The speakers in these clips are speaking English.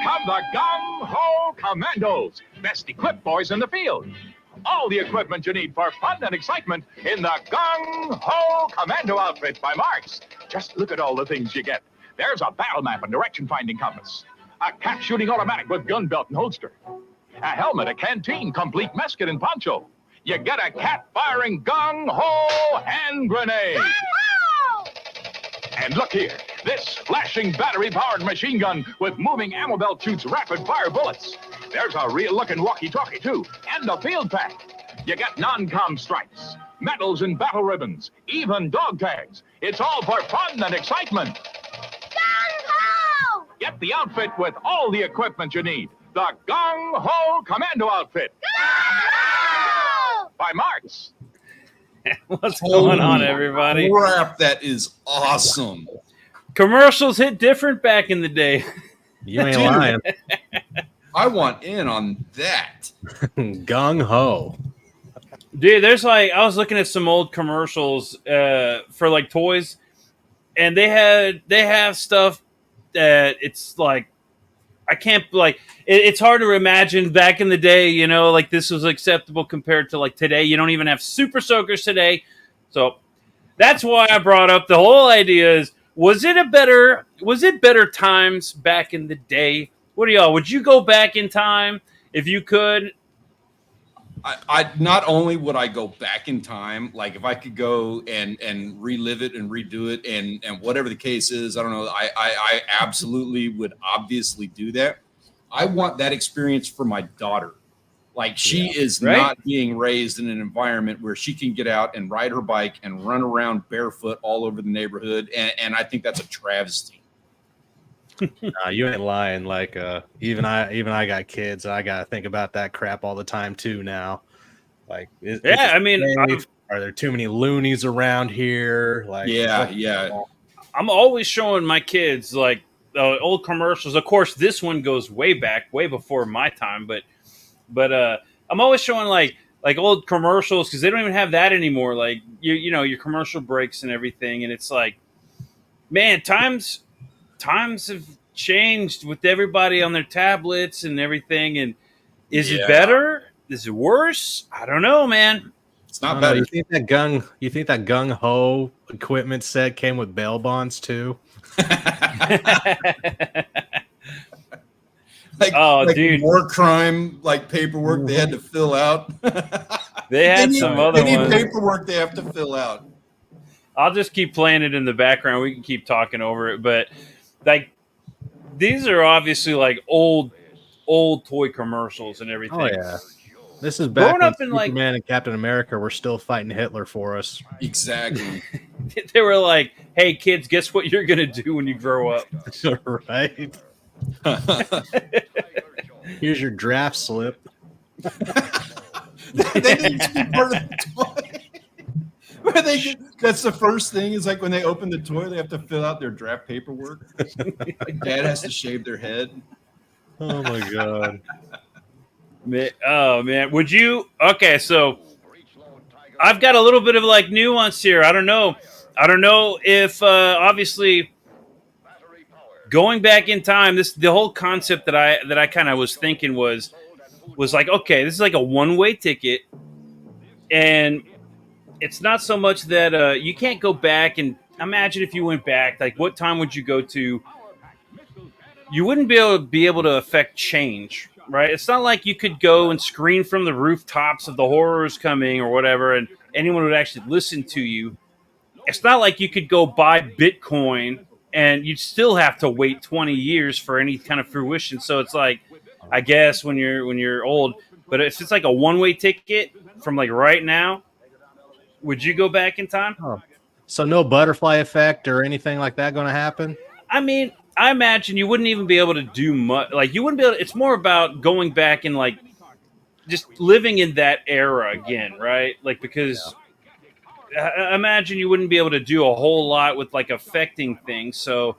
come the Gung Ho Commandos, best equipped boys in the field. All the equipment you need for fun and excitement in the Gung Ho Commando outfit by Marks. Just look at all the things you get. There's a battle map and direction-finding compass, a cat shooting automatic with gun belt and holster, a helmet, a canteen, complete mess kit, and poncho. You get a cat-firing gung-ho hand grenade. Gung-ho! And look here, this flashing battery-powered machine gun with moving ammo belt shoots rapid-fire bullets. There's a real-looking walkie-talkie, too, and a field pack. You get non-com stripes, medals and battle ribbons, even dog tags. It's all for fun and excitement. Gung-ho! Get the outfit with all the equipment you need. The Gung-ho Commando outfit. Gung-ho! By Marks. What's going on, everybody? Crap, that is awesome. Commercials hit different back in the day. You ain't lying. I want in on that. Gung ho. Dude, there's like, I was looking at some old commercials for like toys, and they have stuff that it's like, I can't, like, it's hard to imagine back in the day, you know, like this was acceptable compared to like today. You don't even have super soakers today. So that's why I brought up the whole idea is, was it better times back in the day? What do y'all, would you go back in time if you could? I not only would I go back in time, like if I could go and relive it and redo it and whatever the case is, I don't know. I absolutely would obviously do that. I want that experience for my daughter. Like she is not being raised in an environment where she can get out and ride her bike and run around barefoot all over the neighborhood. And I think that's a travesty. Nah, you ain't lying. Like even I got kids. I gotta think about that crap all the time too now. Like, I mean, are there too many loonies around here? Like, yeah. I'm always showing my kids like the old commercials. Of course, this one goes way back, way before my time. But I'm always showing like old commercials because they don't even have that anymore. Like you know your commercial breaks and everything, and it's like, man, times have changed with everybody on their tablets and everything. And is it better? Is it worse? I don't know, man. It's not better. You think that gung ho equipment set came with bail bonds too? like dude, war crime like paperwork they had to fill out. They had some other ones. They need ones. paperwork they have to fill out. I'll just keep playing it in the background. We can keep talking over it, but like these are obviously like old toy commercials and everything. Oh yeah, this is back Growing when up in Superman and Captain America were still fighting Hitler for us. Exactly. They were like, "Hey kids, guess what you're gonna do when you grow up?" Right. Here's your draft slip. They didn't keep part of the toy. Where that's the first thing is like when they open the toy, they have to fill out their draft paperwork. Like dad has to shave their head. Oh my god. Oh man, would you? Okay, so I've got a little bit of like nuance here. I don't know if obviously going back in time. The whole concept that I kind of was thinking was like, okay, this is like a one-way ticket, and it's not so much that you can't go back and imagine if you went back. Like, what time would you go to? You wouldn't be able to affect change, right? It's not like you could go and scream from the rooftops of the horrors coming or whatever, and anyone would actually listen to you. It's not like you could go buy Bitcoin and you'd still have to wait 20 years for any kind of fruition. So it's like, I guess when you're old, but if it's like a one-way ticket from like right now, would you go back in time? Oh. So no butterfly effect or anything like that going to happen? I mean, I imagine you wouldn't even be able to do much. Like you wouldn't be able to, it's more about going back and like just living in that era again, right? Like because I imagine you wouldn't be able to do a whole lot with like affecting things. So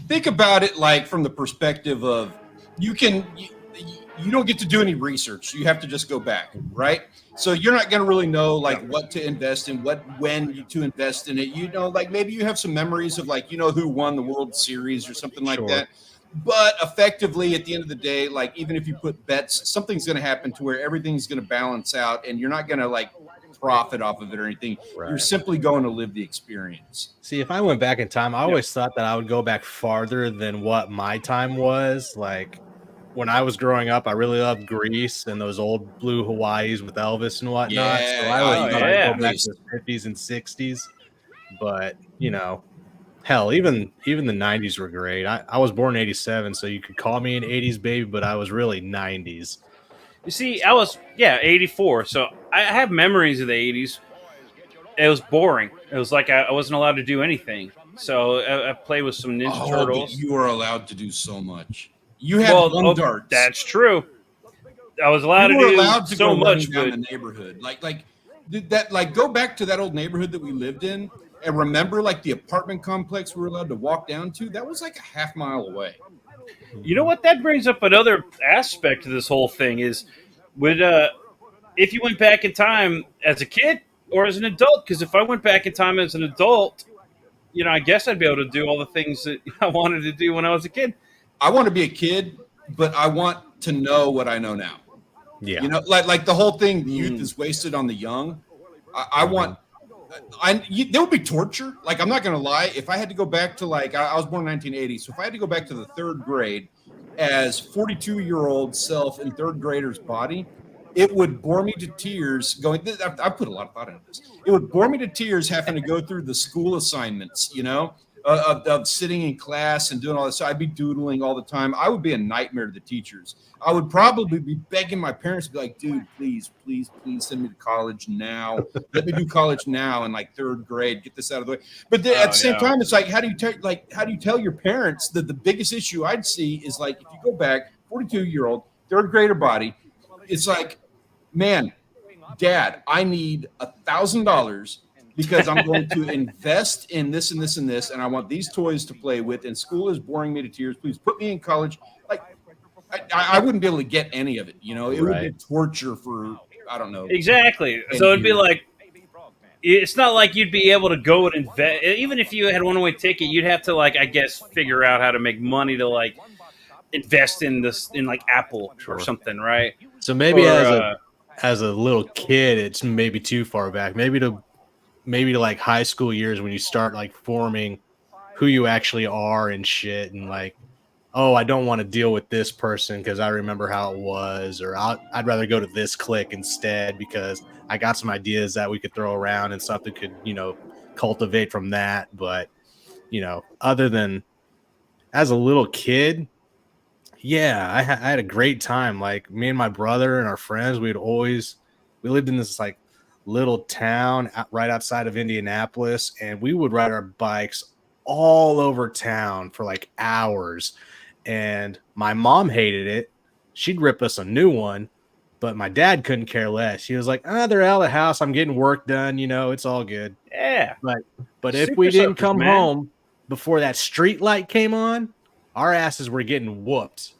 think about it like from the perspective of you don't get to do any research. You have to just go back, right? So you're not going to really know like what to invest in, when to invest in it. You know, like maybe you have some memories of like, you know, who won the World Series or something like that. But effectively, at the end of the day, like even if you put bets, something's going to happen to where everything's going to balance out, and you're not going to like profit off of it or anything. Right. You're simply going to live the experience. See, if I went back in time, I always thought that I would go back farther than what my time was. Like when I was growing up, I really loved Greece and those old blue Hawaiis with Elvis and whatnot. Yeah, so I always thought I'd go back nice. to the 50s and 60s. But you know, hell, even the 90s were great. I was born in 87, so you could call me an 80s baby, but I was really 90s. You see, I was 84, so I have memories of the 80s. It was boring. It was like I wasn't allowed to do anything. So I played with some Ninja But Turtles. you are allowed to do so much. You had darts. That's true. I was allowed You to were do allowed to so go much running down good. the neighborhood. Like go back to that old neighborhood that we lived in and remember like the apartment complex we were allowed to walk down to. That was like a half mile away. You know what? That brings up another aspect to this whole thing is if you went back in time as a kid or as an adult, because if I went back in time as an adult, I guess I'd be able to do all the things that I wanted to do when I was a kid. I want to be a kid, but I want to know what I know now. Yeah. Like the whole thing, the youth is wasted on the young. I want. There would be torture. Like, I'm not going to lie. If I had to go back to I was born in 1980. So if I had to go back to the third grade as 42-year-old self in third grader's body, it would bore me to tears I put a lot of thought into this. It would bore me to tears having to go through the school assignments, of sitting in class and doing all this. So I'd be doodling all the time. I would be a nightmare to the teachers. I would probably be begging my parents to be like, dude, please, please, please send me to college now. Let me do college now in like third grade. Get this out of the way. But then at the same time, it's like, how do you tell your parents that the biggest issue I'd see is like, if you go back, 42-year-old, third grader body, it's like, man, Dad, I need $1,000 because I'm going to invest in this and this and this, and I want these toys to play with, and school is boring me to tears. Please put me in college. Like, I wouldn't be able to get any of it. It would be torture for, I don't know. Exactly. So it'd be like, it's not like you'd be able to go and invest. Even if you had a one-way ticket, you'd have to, I guess, figure out how to make money to, invest in this, in, Apple or something, right? So maybe as a little kid, it's maybe too far back. Maybe to high school years when you start forming who you actually are and shit, and oh, I don't want to deal with this person because I remember how it was, or I'd rather go to this clique instead because I got some ideas that we could throw around and something could cultivate from that. But other than as a little kid, yeah, I had a great time. Like me and my brother and our friends, we lived in this little town right outside of Indianapolis, and we would ride our bikes all over town for hours. And my mom hated it. She'd rip us a new one, but my dad couldn't care less. He was like, they're out of the house. I'm getting work done. It's all good. Yeah. But if we didn't come home before that street light came on, our asses were getting whooped.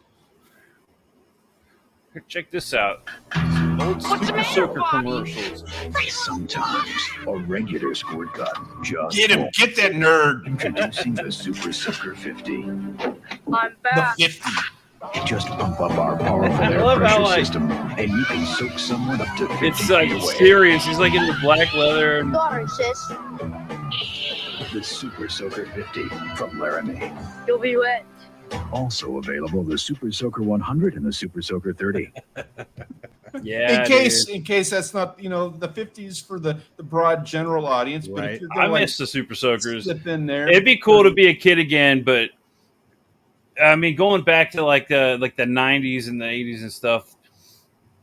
Here, check this out. Old Super Soaker commercials. Sometimes a regular squirt gun just Get him. Get that nerd. introducing the Super Soaker 50. I'm The back. 50. Just pump up our powerful I air love how, pressure system, and you can soak someone up to 50 It's feet away. serious. He's in the black leather. Sorry, sis. The Super Soaker 50 from Laramie. You'll be wet. Also available, the Super Soaker 100 and the Super Soaker 30. Yeah. In case that's not, the 50s for the broad general audience. But Right. if you're I gonna, miss the Super Soakers. slip in there. It'd be cool to be a kid again, but I mean, going back to the 90s and the 80s and stuff,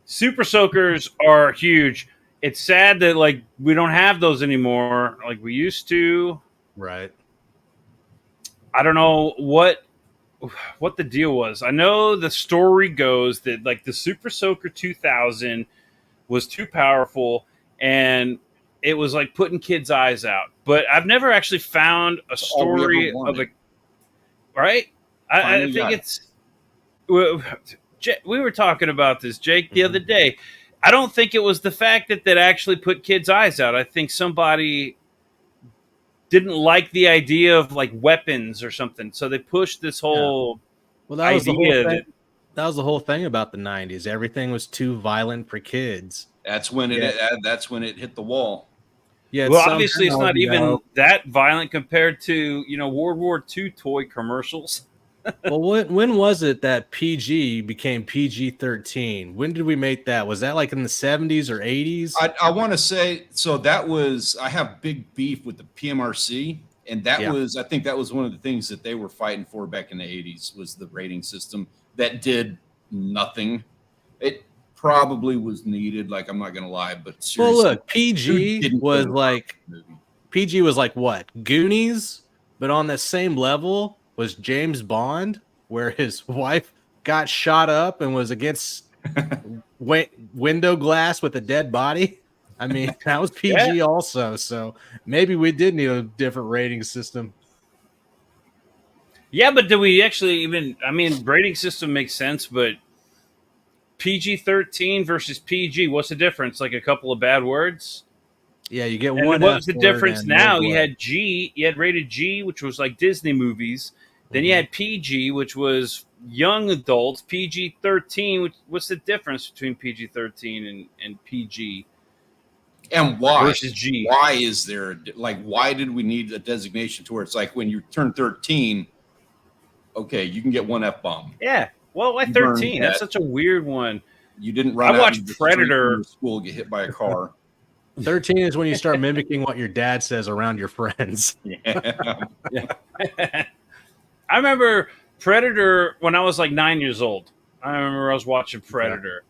Super Soakers are huge. It's sad that we don't have those anymore like we used to. Right. I don't know what the deal was. I know the story goes that the Super Soaker 2000 was too powerful and it was putting kids' eyes out. But I've never actually found a story of a right. I think it's we were talking about this, Jake, the other day. I don't think it was the fact that actually put kids' eyes out. I think somebody didn't like the idea of weapons or something, so they pushed this whole Well, that was the whole idea thing. that That was the whole thing about the 90s. Everything was too violent for kids. That's when it hit the wall. Yeah, well, obviously it's not even know, that violent compared to World War II toy commercials. well, when was it that PG became PG-13? When did we make that? Was that like in the 70s or 80s? I want to say, so that was, I have big beef with the PMRC, and that was, I think that was one of the things that they were fighting for back in the 80s was the rating system that did nothing. It probably was needed, like, I'm not going to lie, but seriously. Well, look, PG was like what? Goonies, but on the same level was James Bond, where his wife got shot up and was against window glass with a dead body. I mean, that was PG also. So maybe we did need a different rating system. Yeah, but do we actually even? I mean, rating system makes sense, but PG-13 versus PG, what's the difference? Like a couple of bad words? Yeah, you get And one. what's the difference now? No You had G, you had rated G, which was like Disney movies. Then you had PG, which was young adults. PG-13, what's the difference between PG-13 and PG? And why? Versus G. Why is there, like, why did we need a designation to where it's like when you turn 13, okay, you can get one F-bomb. Yeah. Well, why 13? That's such a weird one. You didn't run I out watched into the Predator. street from school, get hit by a car. 13 is when you start mimicking what your dad says around your friends. Yeah. I remember Predator when I was like 9 years old. I remember I was watching Predator.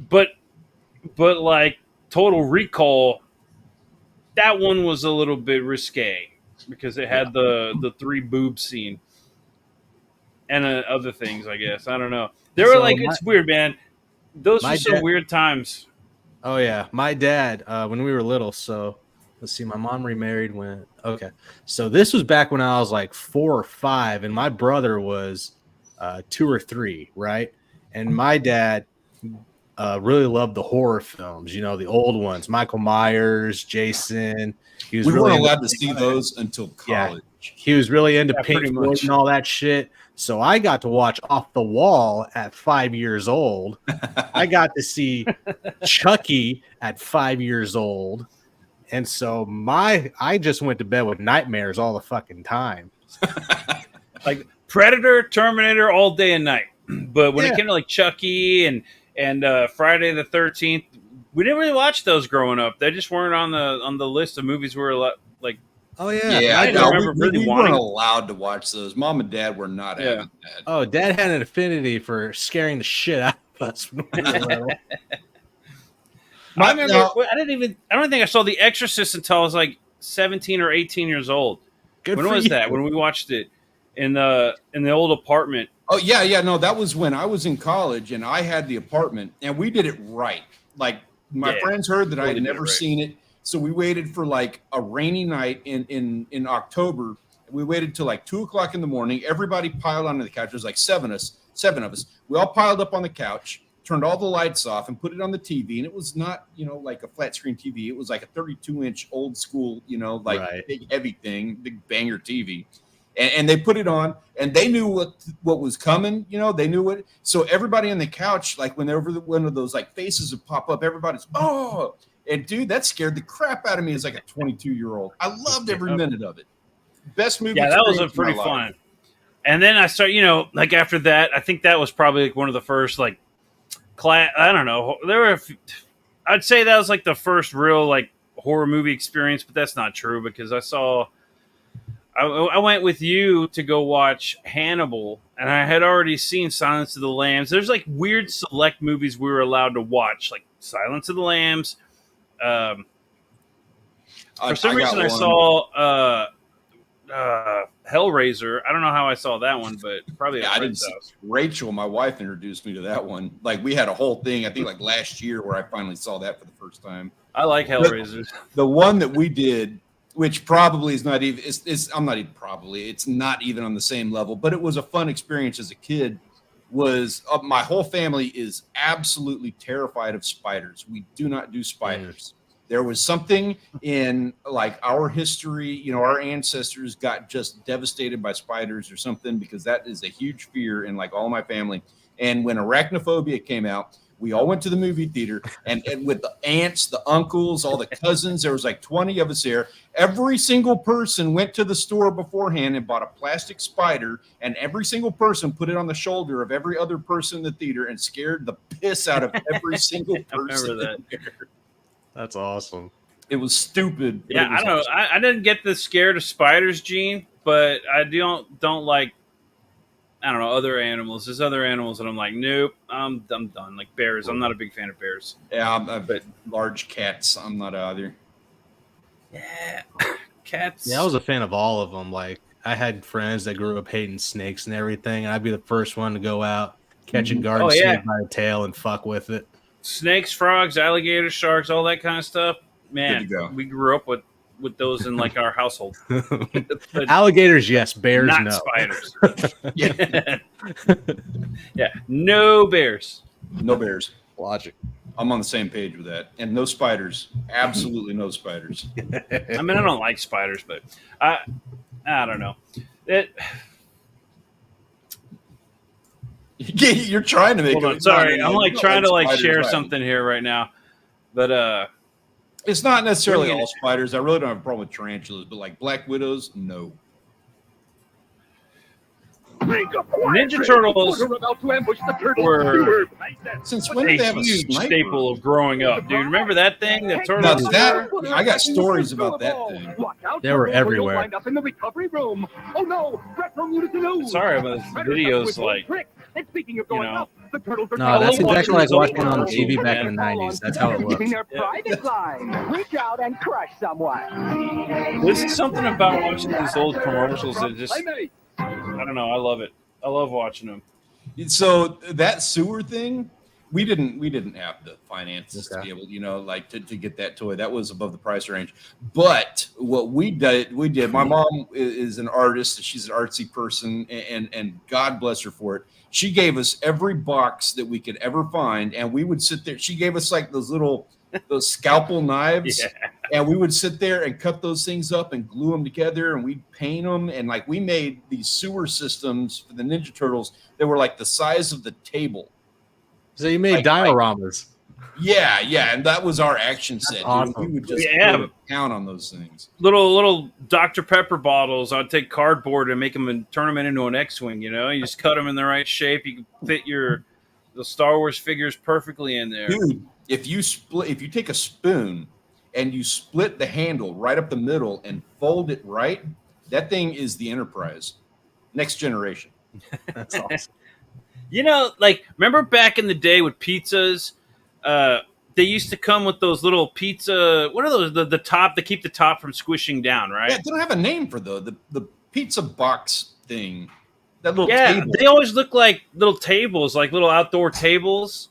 But like Total Recall, that one was a little bit risque because it had the 3 boob scene and other things, I guess. I don't know. They were it's weird, man. Those were some weird times. Oh, yeah. My dad, when we were little, so let's see, my mom remarried when, so this was back when I was like 4 or 5, and my brother was 2 or 3, right? And my dad really loved the horror films, the old ones, Michael Myers, Jason. We weren't allowed to see those until college. Yeah, he was really into Pink Floyd and all that shit. So I got to watch Off the Wall at 5 years old. I got to see Chucky at 5 years old. And so I just went to bed with nightmares all the fucking time. Like Predator, Terminator, all day and night. But when it came to like Chucky and Friday the 13th, we didn't really watch those growing up. They just weren't on the list of movies we were like. Oh yeah, yeah. I remember we weren't allowed to watch those. Mom and Dad were not having that. Oh, Dad had an affinity for scaring the shit out of us when we were little. I remember. I don't think I saw The Exorcist until I was like 17 or 18 years old. When was that? When we watched it in the old apartment. Oh yeah. No, that was when I was in college and I had the apartment and we did it right. Like my friends heard that I had never seen it. So we waited for like a rainy night in October. We waited till like 2:00 in the morning. Everybody piled onto the couch. There's like seven of us. We all piled up on the couch, turned all the lights off, and put it on the TV. And it was not, like a flat screen TV. It was like a 32-inch old school, big heavy thing, big banger TV. And they put it on, and they knew what was coming. They knew it. So everybody on the couch, like whenever one of those like faces would pop up, everybody's And dude, that scared the crap out of me as like a 22-year-old. I loved every minute of it. Best movie. Yeah, that was a pretty fun. And then I start, like after that, I think that was probably like one of the first like class. I don't know. There were, I'd say that was like the first real like horror movie experience, but that's not true because I went with you to go watch Hannibal, and I had already seen Silence of the Lambs. There's like weird select movies we were allowed to watch, like Silence of the Lambs. For some reason, I saw Hellraiser. I don't know how I saw that one, but probably I didn't see. Rachel, my wife, introduced me to that one. Like we had a whole thing, I think, like last year, where I finally saw that for the first time. I like Hellraiser. The one that we did, which probably is not even. It's not even on the same level, but it was a fun experience as a kid. Was my whole family is absolutely terrified of spiders. We do not do spiders. There was something in like our history, you know, our ancestors got just devastated by spiders or something, because that is a huge fear in like all my family. And when Arachnophobia came out, we all went to the movie theater, and with the aunts, the uncles, all the cousins, there was like 20 of us there. Every single person went to the store beforehand and bought a plastic spider, and every single person put it on the shoulder of every other person in the theater and scared the piss out of every single person. that. That's awesome. It was stupid. Yeah, I don't know. I didn't get the scared of spiders gene, but I don't like, I don't know, other animals. There's other animals that I'm like, nope, I'm done. Like bears. I'm not a big fan of bears. Yeah, but large cats, I'm not either. Yeah, cats. Yeah, I was a fan of all of them. Like, I had friends that grew up hating snakes and everything, and I'd be the first one to go out, catch a garden snake by the tail and fuck with it. Snakes, frogs, alligators, sharks, all that kind of stuff. Man, Good to go. we grew up with those in like our household. But Alligators, yes. Bears, not no. spiders. Yeah. Yeah, no bears. No bears. Logic. I'm on the same page with that. And no spiders. Absolutely no spiders. I mean, I don't like spiders, but I don't know. You're trying to make Hold it. on, sorry, I'm like trying to like spiders, share right? something here right now, but It's not necessarily all spiders. I really don't have a problem with tarantulas, but like black widows, no. Ninja Turtles were Since when a did they have a huge sniper? staple of growing up, dude. Remember that thing? That Now turtles. that I got stories about that thing. They were everywhere. Up in the recovery room. Oh no, Sorry, but this video's like, and speaking of going know. up, the turtles are No, that's I love exactly like watching watching on those TV old back in the man. 90s. That's how it looks. their private line. Reach out and crush someone. there's something about watching these old commercials that just, I don't know. I love it. I love watching them. So that sewer thing, we didn't have the finances to be able, you know, like to get that toy. That was above the price range. But what we did. My mom is an artist. She's an artsy person, and God bless her for it. She gave us every box that we could ever find, and we would sit there. She gave us like those scalpel knives, and we would sit there and cut those things up and glue them together, and we'd paint them. And like we made these sewer systems for the Ninja Turtles that were like the size of the table. So you made dioramas. Yeah, and that was our action set. Awesome. Dude. We would just count on those things. Little Dr. Pepper bottles. I'd take cardboard and make them and turn them into an X-wing. You know, you just cut them in the right shape. You can fit the Star Wars figures perfectly in there. Dude, if you take a spoon and you split the handle right up the middle and fold it right, that thing is the Enterprise. Next generation. That's awesome. You know, like, remember back in the day with pizzas? They used to come with those little pizza. What are those? The top. They keep the top from squishing down, right? Yeah, they don't have a name for the pizza box thing. That little table. They always look like little tables, like little outdoor tables.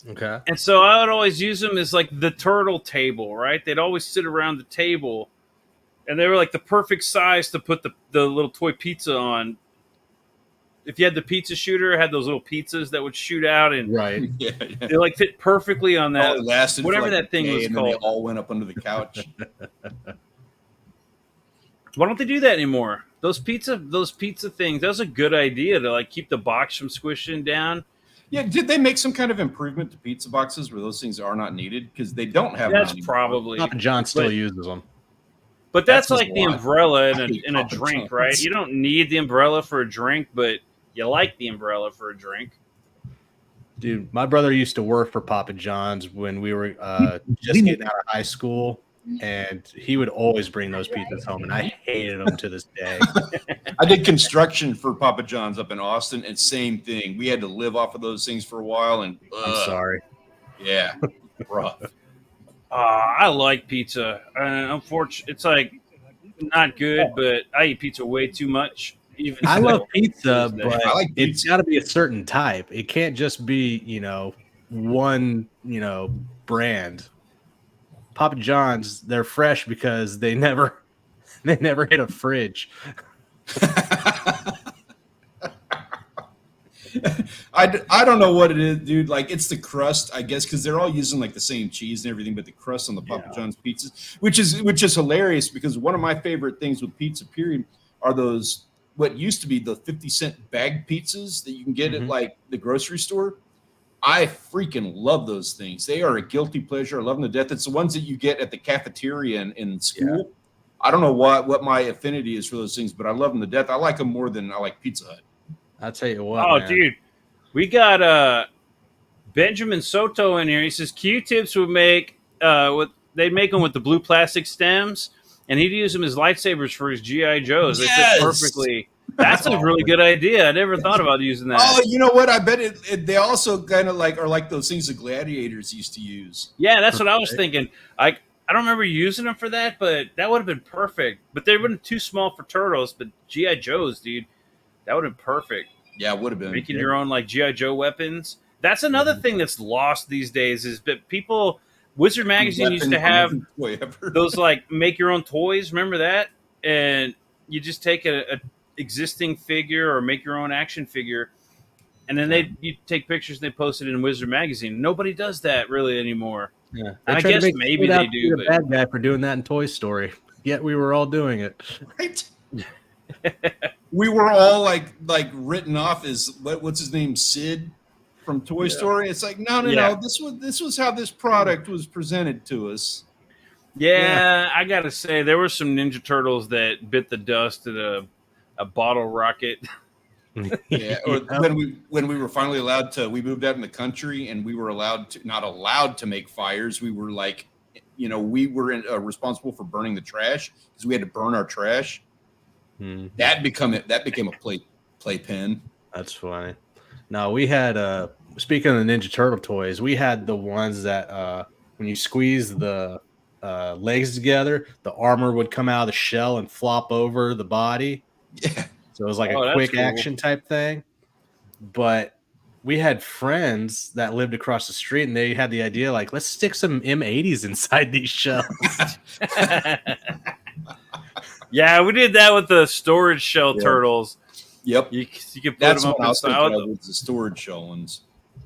Okay. And so I would always use them as like the turtle table, right? They'd always sit around the table, and they were like the perfect size to put the little toy pizza on. If you had the pizza shooter, it had those little pizzas that would shoot out, and Right. Yeah. they like fit perfectly on that. It lasted for whatever like that thing a day, was and then they called. all went up under the couch. Why don't they do that anymore? Those pizza things. That was a good idea to like keep the box from squishing down. Yeah, did they make some kind of improvement to pizza boxes where those things are not needed? Because they don't have. That's them anymore. probably. Papa John still But- uses them. But that's That's like his the lot. umbrella I hate in a Papa drink, John's. right? You don't need the umbrella for a drink, but you like the umbrella for a drink. Dude, my brother used to work for Papa John's when we were just getting out of high school, and he would always bring those pizzas home, and I hated them to this day. I did construction for Papa John's up in Austin, and same thing. We had to live off of those things for a while, and I'm sorry. yeah, rough. I like pizza. Unfortunately, it's like not good, but I eat pizza way too much. Even I still. love pizza, but I like it's pizza. got to be a certain type. It can't just be, one, brand. Papa John's, they're fresh because they never hit a fridge. I don't know what it is, dude. Like, it's the crust, I guess, because they're all using like the same cheese and everything, but the crust on the Papa John's pizzas, which is hilarious because one of my favorite things with pizza, period, are those what used to be the 50-cent bag pizzas that you can get at like the grocery store. I freaking love those things. They are a guilty pleasure. I love them to death. It's the ones that you get at the cafeteria in school. Yeah. I don't know what my affinity is for those things, but I love them to death. I like them more than I like Pizza Hut. I'll tell you what. Oh, man. Dude. We got Benjamin Soto in here. He says Q-tips would make they'd make them with the blue plastic stems, and he'd use them as lightsabers for his GI Joes. They fit perfectly. That's a really good idea. I never thought about using that. Oh, you know what? I bet they also kind of like are like those things the gladiators used to use. Yeah, that's what I was thinking. I don't remember using them for that, but that would have been perfect. But they wouldn't too small for turtles. But GI Joes, dude, that would have been perfect. Yeah, it would have been. Making your own like G.I. Joe weapons. That's another thing that's lost these days is that people, Wizard Magazine used to have those like make your own toys. Remember that? And you just take a existing figure or make your own action figure. And then you take pictures and they post it in Wizard Magazine. Nobody does that really anymore. Yeah. I guess maybe they do. But... bad guy for doing that in Toy Story. Yet we were all doing it. Right? We were all like written off as what's his name, Sid from Toy Story. It's like no. This was how this product was presented to us. Yeah, I gotta say there were some Ninja Turtles that bit the dust at a bottle rocket. Yeah, or when we were finally allowed to, we moved out in the country and we were not allowed to make fires. We were like, we were responsible for burning the trash because we had to burn our trash. That became a playpen. That's funny. No, we had speaking of the Ninja Turtle toys, we had the ones that when you squeeze the legs together, the armor would come out of the shell and flop over the body. Yeah. So it was like a quick action type thing. But we had friends that lived across the street and they had the idea like, let's stick some M80s inside these shells. Yeah, we did that with the storage shell turtles. Yep. You could put them up inside. The storage shell ones.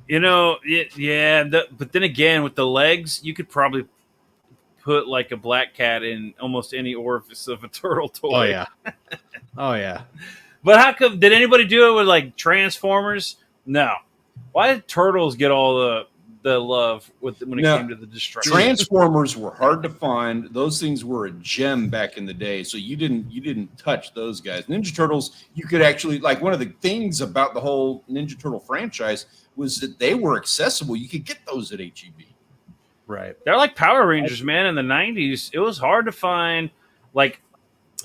But then again, with the legs, you could probably put like a black cat in almost any orifice of a turtle toy. Oh, yeah. But how come, did anybody do it with like Transformers? No. Why did turtles get all the love when it came to the destruction? Transformers were hard to find. Those things were a gem back in the day. So you didn't touch those guys. Ninja Turtles, you could actually, like, one of the things about the whole Ninja Turtle franchise was that they were accessible. You could get those at HEB. Right. They're like Power Rangers, man. In the 90s, it was hard to find like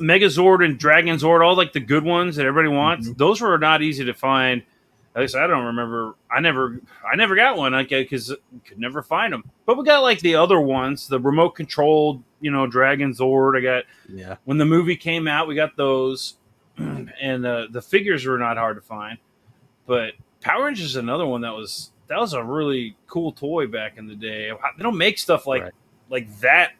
Megazord and Dragon Zord, all like the good ones that everybody wants. Those were not easy to find. At least I don't remember. I never got one because could never find them. But we got like the other ones, the remote controlled, Dragon Zord. I got when the movie came out, we got those, and the figures were not hard to find. But Power Rangers is another one that was a really cool toy back in the day. They don't make stuff like that.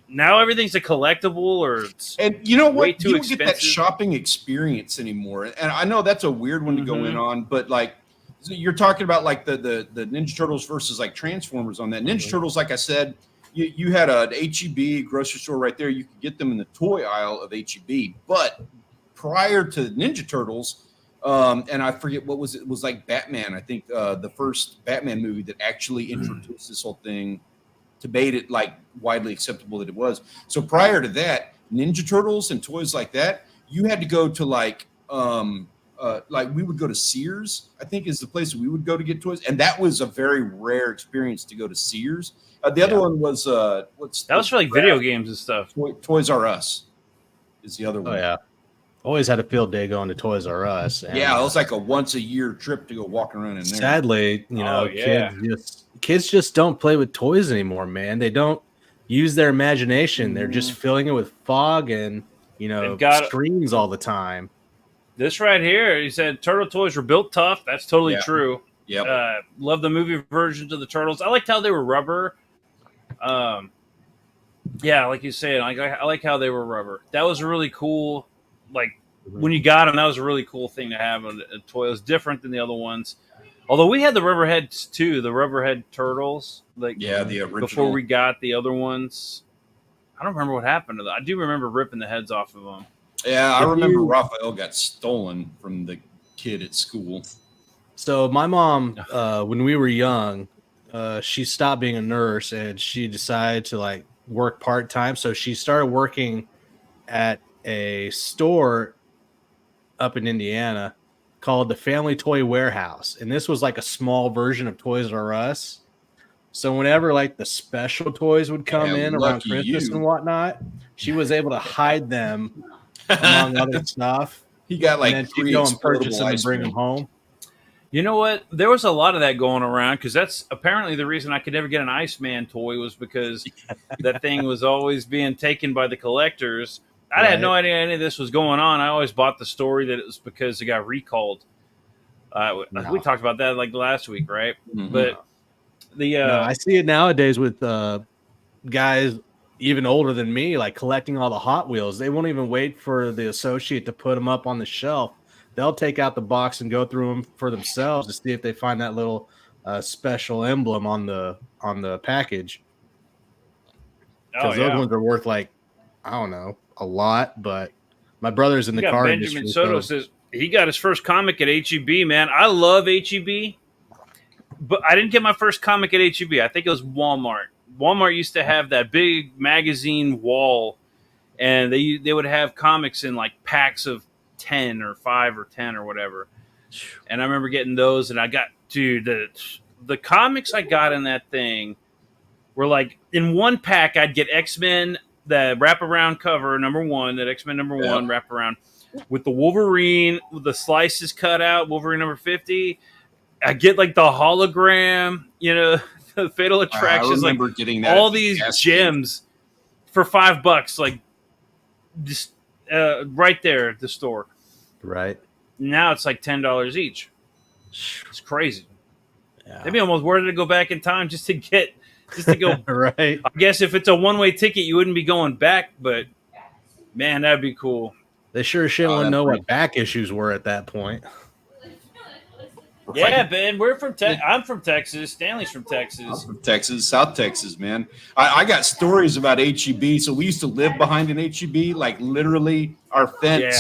Now everything's a collectible, or and you know what? Too you don't expensive. Get that shopping experience anymore. And I know that's a weird one to go in on, but like you're talking about like the Ninja Turtles versus like Transformers on that. Ninja Turtles, like I said, you had an HEB grocery store right there. You could get them in the toy aisle of HEB. But prior to Ninja Turtles, and I forget what was it? It was like Batman. I think the first Batman movie that actually introduced this whole thing to made it like widely acceptable that it was. So prior to that, Ninja Turtles and toys like that, you had to go to like we would go to Sears, I think is the place we would go to get toys. And that was a very rare experience to go to Sears. The other one was that was for like video games and stuff. Toys R Us is the other one. Oh yeah. Always had a field day going to Toys R Us. And, it was like a once a year trip to go walking around in there. Sadly, kids just don't play with toys anymore, man. They don't use their imagination. They're just filling it with fog and screens all the time. This right here, he said turtle toys were built tough. That's totally true. Yep. Love the movie versions of the turtles. I liked how they were rubber. Like you said, I like how they were rubber. That was really cool. Like when you got them, that was a really cool thing to have on a toy. It was different than the other ones. Although we had the rubberheads too, the rubberhead turtles, like Yeah, the original. before we got the other ones. I don't remember what happened to them. I do remember ripping the heads off of them. Yeah, I If remember you- Raphael got stolen from the kid at school. So my mom, when we were young, she stopped being a nurse and she decided to like work part time. So she started working at a store up in Indiana called the Family Toy Warehouse, and this was like a small version of Toys R Us. So whenever like the special toys would come Yeah, in around lucky Christmas you. and whatnot, she was able to hide them among other stuff. He got like And then three she'd go and purchase explodable them and ice bring them cream. home. You know what? There was a lot of that going around because that's apparently the reason I could never get an Iceman toy was because that thing was always being taken by the collectors. I had no idea any of this was going on. I always bought the story that it was because it got recalled. No. We talked about that like last week, right? Mhm. But the No, I see it nowadays with guys even older than me, like collecting all the Hot Wheels. They won't even wait for the associate to put them up on the shelf. They'll take out the box and go through them for themselves to see if they find that little special emblem on the package. Because those ones are worth like, I don't know, a lot. But my brother's in the car Benjamin industry. Soto says he got his first comic at HEB. Man, I love HEB, but I didn't get my first comic at HEB. I think it was Walmart. Walmart used to have that big magazine wall, and they would have comics in like packs of 10 or 5 or 10 or whatever. And I remember getting those, and I got the comics I got in that thing were like in one pack. I'd get X-Men, the wraparound cover #1, that X-Men #1 wraparound with the Wolverine with the slices cut out, Wolverine #50. I get like the hologram, the Fatal Attractions, I like remember getting that all at the these gas gems for $5, like just right there at the store. Right. Now it's like $10 each. It's crazy. Yeah. They'd be almost worth it to go back in time just to go. Right. I guess if it's a one-way ticket, you wouldn't be going back, but man, that'd be cool. They sure as shit wouldn't that's know pretty what back issues were at that point. Yeah, Ben, we're from I'm from Texas. Stanley's from Texas. From Texas, South Texas, man. I got stories about HEB. So we used to live behind an HEB, like literally our fence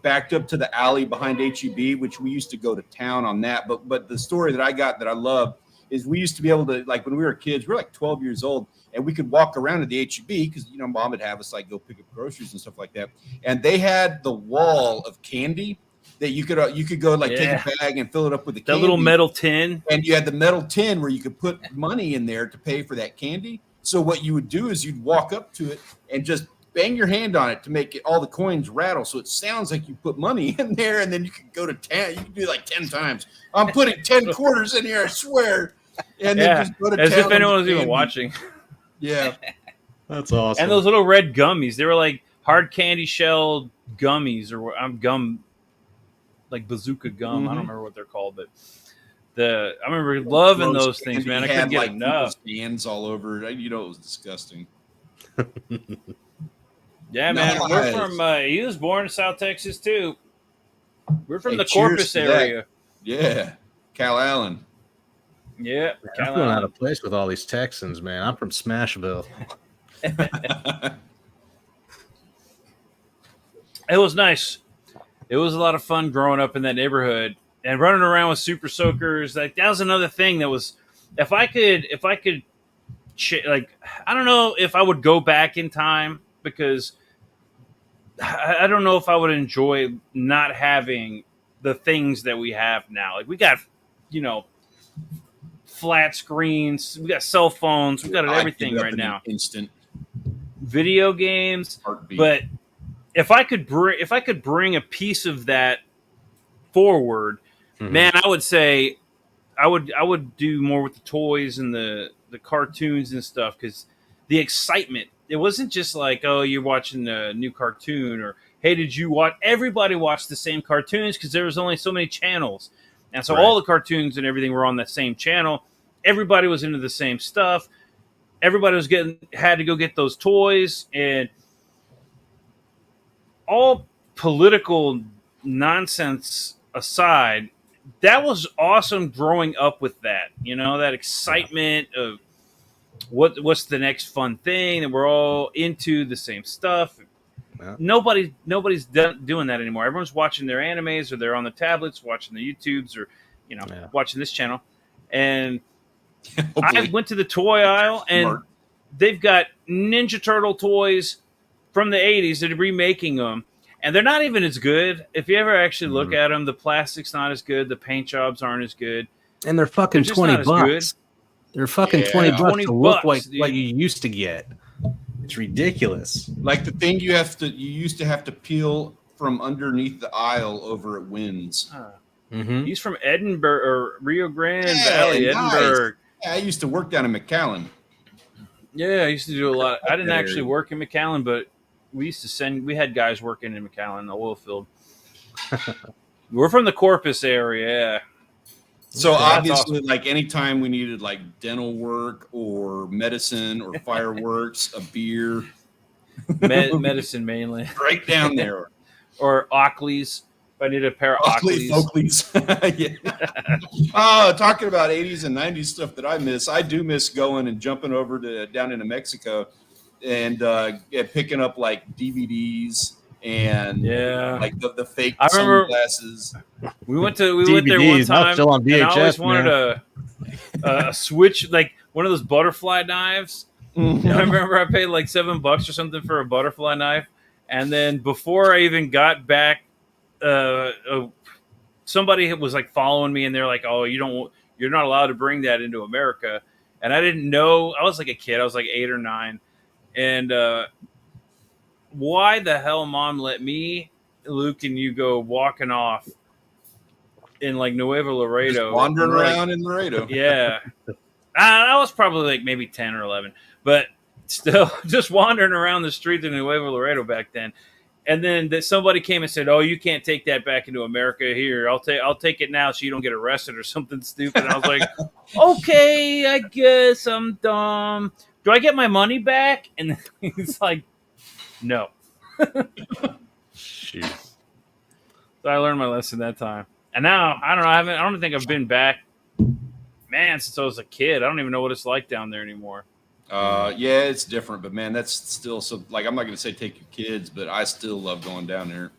backed up to the alley behind HEB, which we used to go to town on that. But the story that I got that I love is we used to be able to, like when we were kids, we were like 12 years old, and we could walk around at the HEB because mom would have us like go pick up groceries and stuff like that. And they had the wall of candy that you could go like take a bag and fill it up with the candy. That little metal tin. And you had the metal tin where you could put money in there to pay for that candy. So what you would do is you'd walk up to it and just bang your hand on it to make all the coins rattle. So it sounds like you put money in there, and then you could go to 10. You can do like 10 times. I'm putting 10 quarters in here, I swear. And then just go to as town if on anyone the was even candy. watching. Yeah. That's awesome. And those little red gummies, they were like hard candy shell gummies, or gum, like bazooka gum. I don't remember what they're called, but I remember loving those things, Candy man. I had, couldn't get like, enough. people's hands all over. It was disgusting. Yeah, man. Nice. We're from. He was born in South Texas too. We're from Hey, the cheers Corpus to that. area. Yeah. Cal Allen. Yeah, I'm feeling out of place with all these Texans, man. I'm from Smashville. It was nice. It was a lot of fun growing up in that neighborhood and running around with super soakers. Like that was another thing that was. If I could, like, I don't know if I would go back in time because I don't know if I would enjoy not having the things that we have now. Like we got, flat screens, we got cell phones, we got everything right now. Instant Video games, heartbeat. but if I could bring a piece of that forward, man, I would say I would do more with the toys and the cartoons and stuff because the excitement. It wasn't just like, oh, you're watching a new cartoon, or hey, did you watch? Everybody watched the same cartoons because there was only so many channels, and so all the cartoons and everything were on that same channel. Everybody was into the same stuff. Everybody had to go get those toys, and all political nonsense aside, that was awesome growing up with that. You know, that excitement of what's the next fun thing, and we're all into the same stuff. Yeah. Nobody's doing that anymore. Everyone's watching their animes, or they're on the tablets watching the YouTubes, or watching this channel. And I went to the toy aisle, and they've got Ninja Turtle toys from the 80s. They're remaking them, and they're not even as good. If you ever actually look at them, the plastic's not as good. The paint jobs aren't as good. And they're fucking They're just $20 not as good. They're fucking $20 $20 to look like dude. what you used to get. It's ridiculous. Like the thing you used to have to peel from underneath the aisle over at Wynn's. He's from Edinburgh or Rio Grande Valley, nice. Edinburgh. Yeah, I used to work down in McAllen. Yeah, I used to do a lot. I didn't actually work in McAllen, but we had guys working in McAllen, in the oil field. We're from the Corpus area, yeah. So obviously, awesome. like anytime we needed like dental work or medicine or fireworks, a beer, Medicine mainly, right down there, or Oakley's. If I need a pair of Oakley's. Yeah. Oh, talking about 80s and 90s stuff that I miss. I do miss going and jumping over to down into Mexico and picking up like DVDs and like the fake sunglasses. We went there one time, still on VHS, and I always wanted a switch, like one of those butterfly knives. Mm-hmm. I remember I paid like $7 or something for a butterfly knife, and then before I even got back, somebody was like following me, and they're like, "Oh, you're not allowed to bring that into America." And I didn't know. I was like a kid. I was like 8 or 9, and why the hell Mom let me, Luke, and you go walking off in like Nuevo Laredo, just wandering around in Laredo? Yeah, I was probably like maybe 10 or 11, but still just wandering around the streets in Nuevo Laredo back then. And then somebody came and said, "Oh, you can't take that back into America. Here, I'll take it now, so you don't get arrested or something stupid." And I was like, "Okay, I guess I'm dumb. Do I get my money back?" And he's like, "No." Shoot. So I learned my lesson that time. And now I don't know. I don't think I've been back, man, since I was a kid. I don't even know what it's like down there anymore. Yeah, it's different, but man, that's still so. Like, I'm not going to say take your kids, but I still love going down there.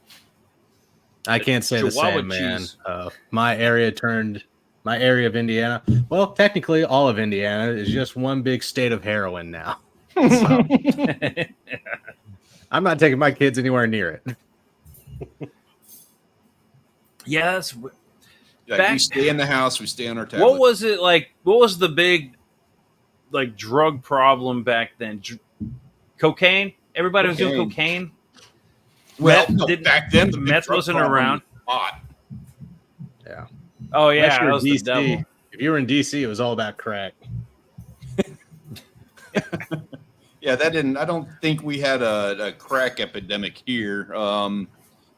I can't say the same, man. My area of Indiana. Well, technically, all of Indiana is just one big state of heroin now. So, I'm not taking my kids anywhere near it. Yes. Like, we stay in the house. We stay on our tablet. What was it like? What was the big like drug problem back then? Cocaine? Everybody was doing cocaine? Well, back then the meth wasn't around. Pot. Yeah. Oh yeah, that was DC, the devil. If you were in DC, it was all about crack. Yeah, that didn't. I don't think we had a crack epidemic here.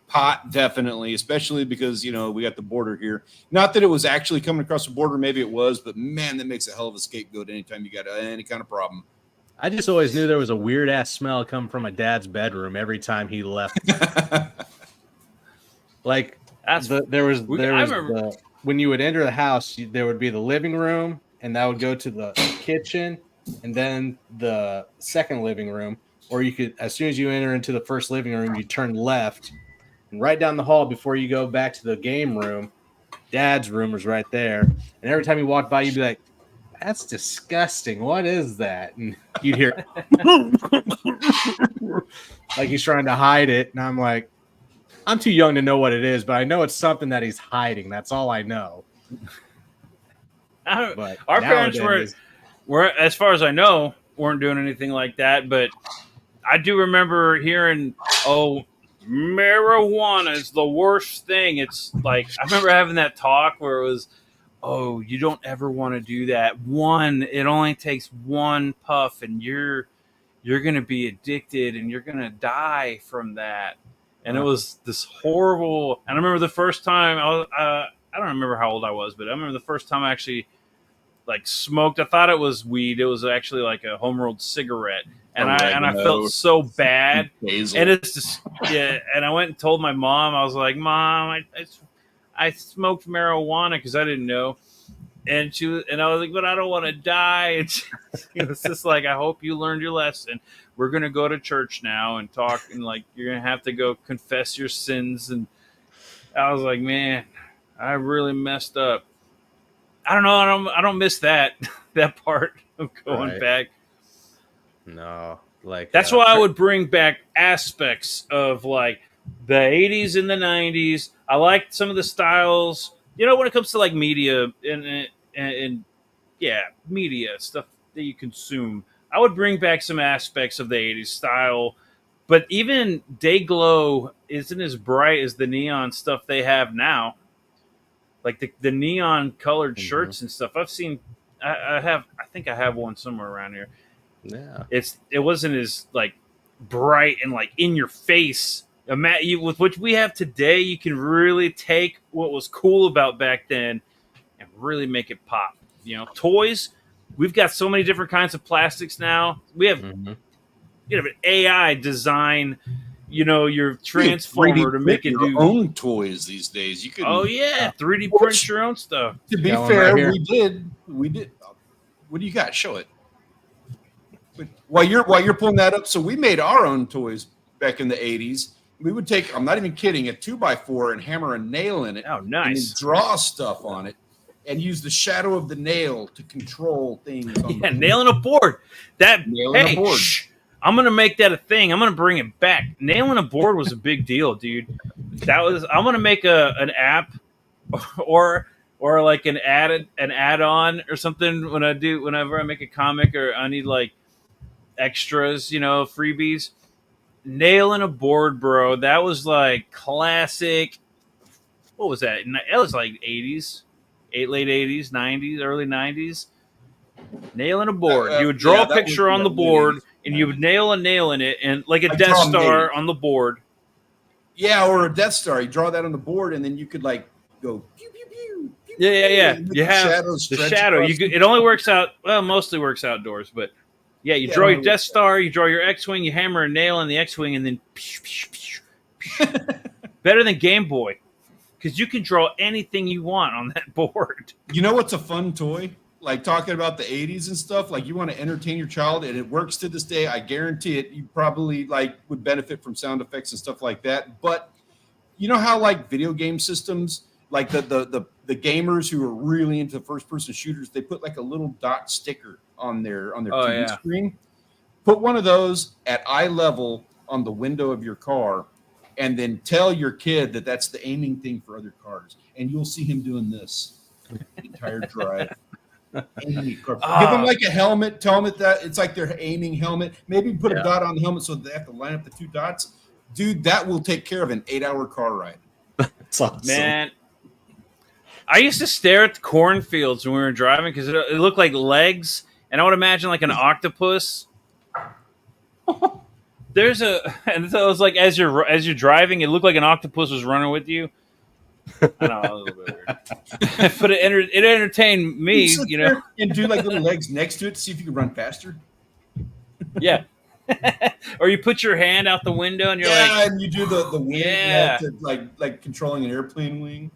Pot definitely, especially because we got the border here. Not that it was actually coming across the border, maybe it was, but man, that makes a hell of a scapegoat anytime you got any kind of problem. I just always knew there was a weird ass smell coming from my dad's bedroom every time he left. Like when you would enter the house, there would be the living room, and that would go to the kitchen, and then the second living room. Or you could, as soon as you enter into the first living room, you turn left. And right down the hall before you go back to the game room, Dad's room was right there. And every time you walked by, you'd be like, "That's disgusting. What is that?" And you'd hear like he's trying to hide it. And I'm like, I'm too young to know what it is, but I know it's something that he's hiding. That's all I know. But our parents were, as far as I know, weren't doing anything like that. But I do remember hearing, marijuana is the worst thing. It's like, I remember having that talk where it was, "Oh, you don't ever want to do that. It only takes one puff and you're going to be addicted and you're going to die from that." And it was this horrible. And I remember the first time I don't remember how old I was, but I remember the first time I actually like smoked. I thought it was weed. It was actually like a home rolled cigarette. And I felt so bad. Basil. And it's just, and I went and told my mom. I was like, "Mom, I smoked marijuana because I didn't know. And I was like, but I don't want to die. And it's just like, I hope you learned your lesson. We're going to go to church now and talk. And like, you're going to have to go confess your sins. And I was like, man, I really messed up. I don't know. I don't miss that part of going back. No, like that's why I would bring back aspects of like the 80s and the 90s. I liked some of the styles. When it comes to like media and media stuff that you consume, I would bring back some aspects of the 80s style. But even Dayglow isn't as bright as the neon stuff they have now. Like the neon colored shirts and stuff. I've seen. I think I have one somewhere around here. Yeah. It wasn't as like bright and like in your face. With what we have today, you can really take what was cool about back then and really make it pop. Toys. We've got so many different kinds of plastics now. We have an AI design. Your transformer to make it do your own toys these days. You could 3D print your own stuff. To be fair, we did. What do you got? Show it. But while you're pulling that up, so we made our own toys back in the 80s. We would take, I'm not even kidding, a 2x4 and hammer a nail in it. Oh, nice. And then draw stuff on it and use the shadow of the nail to control things. Nailing a board. A board. I'm going to make that a thing. I'm going to bring it back. Nailing a board was a big deal, dude. I'm going to make an app or like an add-on or something whenever I make a comic or I need like extras, freebies. Nailing a board, bro. That was like classic. What was that? It was like 80s, late 80s, 90s, early 90s. Nailing a board. You would draw a picture on the board, and you would nail a nail in it, and like a Death Star on the board. Yeah, or a Death Star. You draw that on the board, and then you could like go pew pew pew. Yeah. You have the shadow. It only works out. Well, mostly works outdoors, but yeah, you draw your Death Star, you draw your X-wing, you hammer a nail in the X-wing, and then better than Game Boy because you can draw anything you want on that board. You know what's a fun toy? Like talking about the 80s and stuff, like you want to entertain your child and it works to this day. I guarantee it. You probably like would benefit from sound effects and stuff like that. But you know how like video game systems, like the gamers who are really into first person shooters, they put like a little dot sticker on their TV screen. Put one of those at eye level on the window of your car and then tell your kid that that's the aiming thing for other cars. And you'll see him doing this the entire drive. Give them like a helmet. Tell them that it's like their aiming helmet. Maybe put a dot on the helmet so they have to line up the two dots. Dude, that will take care of an 8-hour car ride. That's awesome. Man, I used to stare at the cornfields when we were driving because it looked like legs, and I would imagine like an octopus. And so it was like as you're driving, it looked like an octopus was running with you. I know, a little bit weird. But it entertained me, and do like little legs next to it to see if you can run faster. Yeah. Or you put your hand out the window and you're like, and you do the wing, to, like controlling an airplane wing.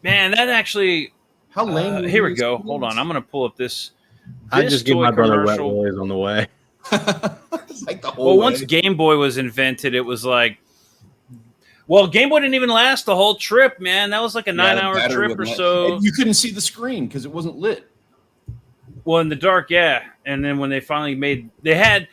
Man, that actually. How lame? Here we go. Hold on, I'm gonna pull up this. I just give my brother wet willies on the way. It's like the whole way. Once Game Boy was invented, it was like. Well, Game Boy didn't even last the whole trip, man. That was like a 9-hour trip or so. And you couldn't see the screen because it wasn't lit. Well, in the dark, yeah. And then when they finally they had,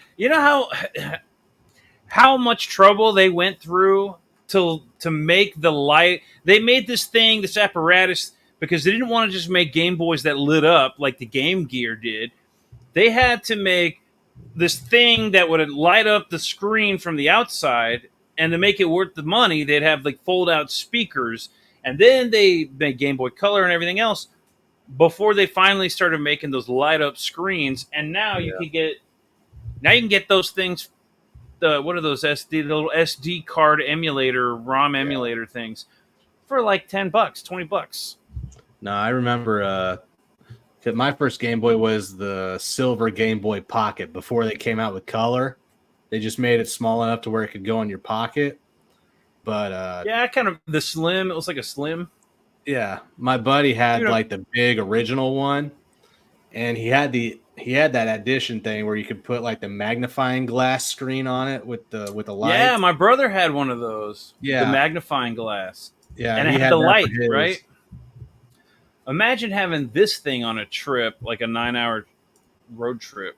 how much trouble they went through to make the light. They made this apparatus, because they didn't want to just make Game Boys that lit up like the Game Gear did. They had to make this thing that would light up the screen from the outside. And to make it worth the money, they'd have like fold-out speakers, and then they made Game Boy Color and everything else before they finally started making those light-up screens. And now you can get those things. What are those the little SD card emulator, ROM emulator things for like $10, $20. No, I remember. My first Game Boy was the silver Game Boy Pocket before they came out with color. They just made it small enough to where it could go in your pocket. But Yeah, kind of the slim. It was like a slim. yeah, my buddy had like the big original one, and he had that addition thing where you could put like the magnifying glass screen on it with the light. Yeah, my brother had one of those. Yeah. The magnifying glass. Yeah, and he it had had the that light, for his. right? Imagine having this thing on a trip, like a 9-hour road trip.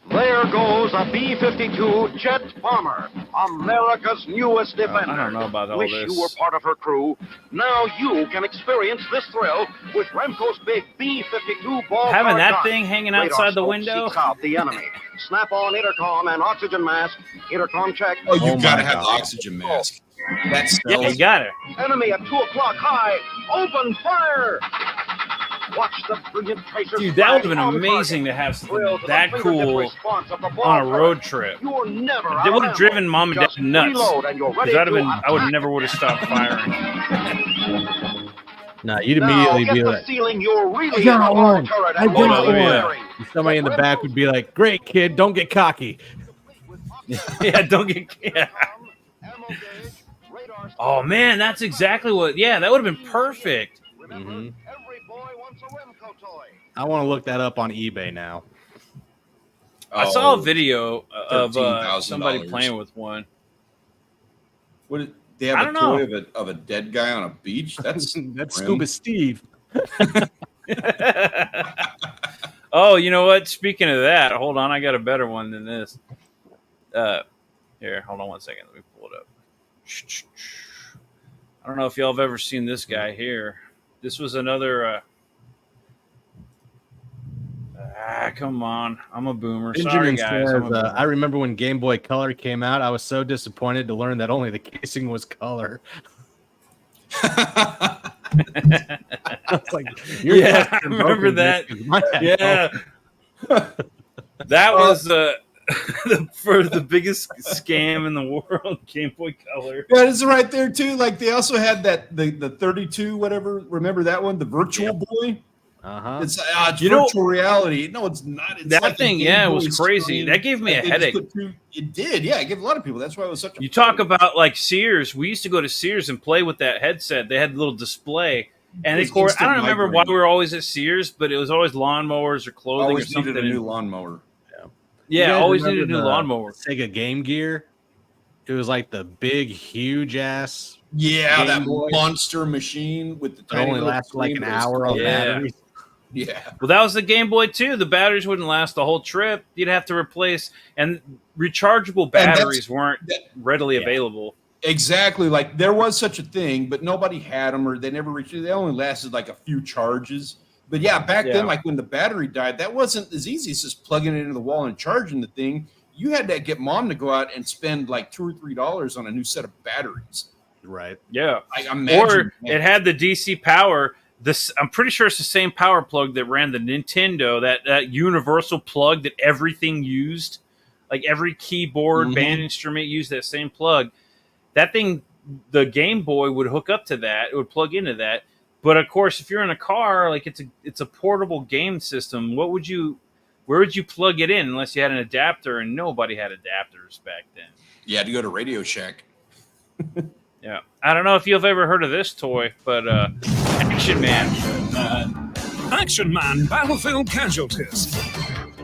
There goes a B-52 jet bomber, America's newest defender. I don't know about all Wish this. you were part of her crew. Now you can experience this thrill with Remco's big B-52 ball. Having that gun. thing hanging Radar outside the scope window. seeks out the enemy. Snap on intercom and oxygen mask. Intercom check. Oh, you Oh gotta my have the God. oxygen mask. That's Yeah, you got it. Enemy at 2 o'clock high. Open fire. Watch the brilliant tracers. Dude, that would have been fly on amazing target. to have Thrill something to that the fingertip cool response of the ball on a turret. road trip. You're never They would have out driven of mom and dad Just nuts. reload and you're ready Because I'd have to been, I would attack. never would have stopped firing. Nah, you'd Now immediately get be the like, feeling you're really I got in a one. turret I and got loading and one. firing. somebody in the back would be like, "Great kid, don't get cocky." Yeah, don't get. Yeah. Oh man, that's exactly what. Yeah, that would have been perfect. Remember, Mhm. every boy wants a Remco toy. I want to look that up on eBay now. I saw a Oh, video of $13,000. somebody playing with one. What? They have I a don't know. toy of a dead guy on a beach. That's That's grim. Scuba Steve. Oh, you know what? Speaking of that, hold on, I got a better one than this. Here, hold on one second. Let me pull it up. I don't know if y'all have ever seen this guy here. This was another. Come on. I'm a boomer. Sorry, Benjamin guys. says, I'm a boomer. I remember when Game Boy Color came out, I was so disappointed to learn that only the casing was color. I was like, "You're Yeah, fucking I remember broken, that. Nick, 'cause mine had Yeah. That was for the biggest scam in the world, Game Boy Color. That is right there too. Like they also had that the 32 whatever. Remember that one, the Virtual Boy. Uh-huh. It's You know- virtual reality. No, it's not. It's That like a thing, Game yeah, it Boy was crazy. screen That gave me that a they just headache. put through- It did, yeah. It gave a lot of people. That's why it was such a. You talk about like Sears. We used to go to Sears and play with that headset. They had a little display. And It of was course, I instant don't remember why migraine. we were always at Sears, but it was always lawnmowers or clothing or always something. needed a new lawnmower. You Yeah, guys always remember needed a new the lawnmower. Sega Game Gear. It was like the big, huge ass. Yeah, Game that Boy. monster machine with the It tiny only little lasted like screen an that was hour on cool. Yeah. batteries. Yeah, Well, that was the Game Boy too. The batteries wouldn't last the whole trip. You'd have to replace, and rechargeable that's- batteries weren't readily Yeah. available. exactly. Like there was such a thing, but nobody had them, or they never reached. They only lasted like a few charges. But yeah, back Yeah. then, like when the battery died, that wasn't as easy as just plugging it into the wall and charging the thing. You had to get mom to go out and spend like $2 or $3 on a new set of batteries. Right. Yeah. I imagine. Or it had the DC power. This I'm pretty sure it's the same power plug that ran the Nintendo, that universal plug that everything used. Like every keyboard, Mhm. band instrument used that same plug. That thing, the Game Boy would hook up to that. It would plug into that. But of course, if you're in a car, like it's a portable game system. Where would you plug it in unless you had an adapter? And nobody had adapters back then. You had to go to Radio Shack. Yeah, I don't know if you've ever heard of this toy, but Action Man. Action Man Battlefield Casualties.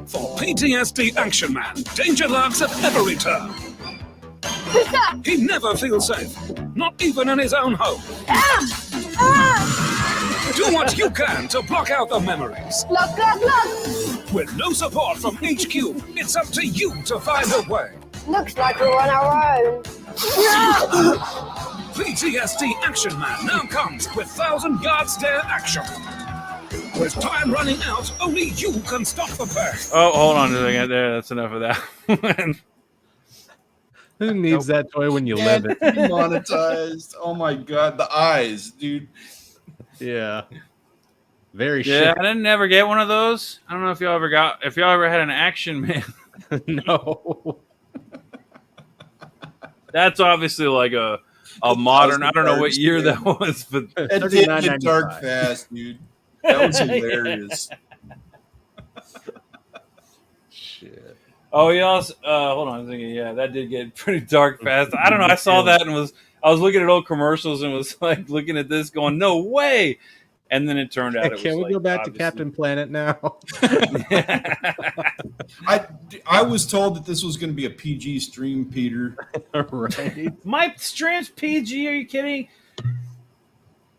For PTSD Action Man, danger lurks at every turn. He never feels safe, not even in his own home. Do what you can to block out the memories. Look, look, look! With no support from HQ, it's up to you to find a way. Looks like we're on our own. PTSD Action Man now comes with 1,000-yard stare action. With time running out, only you can stop the pain. Oh, hold on a second. There, that's enough of that. Who needs that toy when you Yeah, live it? demonetized. Oh my god, the eyes, dude. Yeah. Very Yeah, I didn't ever get one of those. I don't know if y'all ever had an Action Man. shit. No. That's obviously like a modern. I don't know what year that was, but It did get $39.95. dark fast, dude. That was hilarious. Shit. Oh, you also hold on. I was thinking, yeah, that did get pretty dark fast. I don't know. I saw that and I was looking at old commercials and was like looking at this, going, "No way!" And then it turned out it was. Can we like, go back to obviously... Captain Planet now? I was told that this was going to be a PG stream, Peter. Right. My stream's PG. Are you kidding?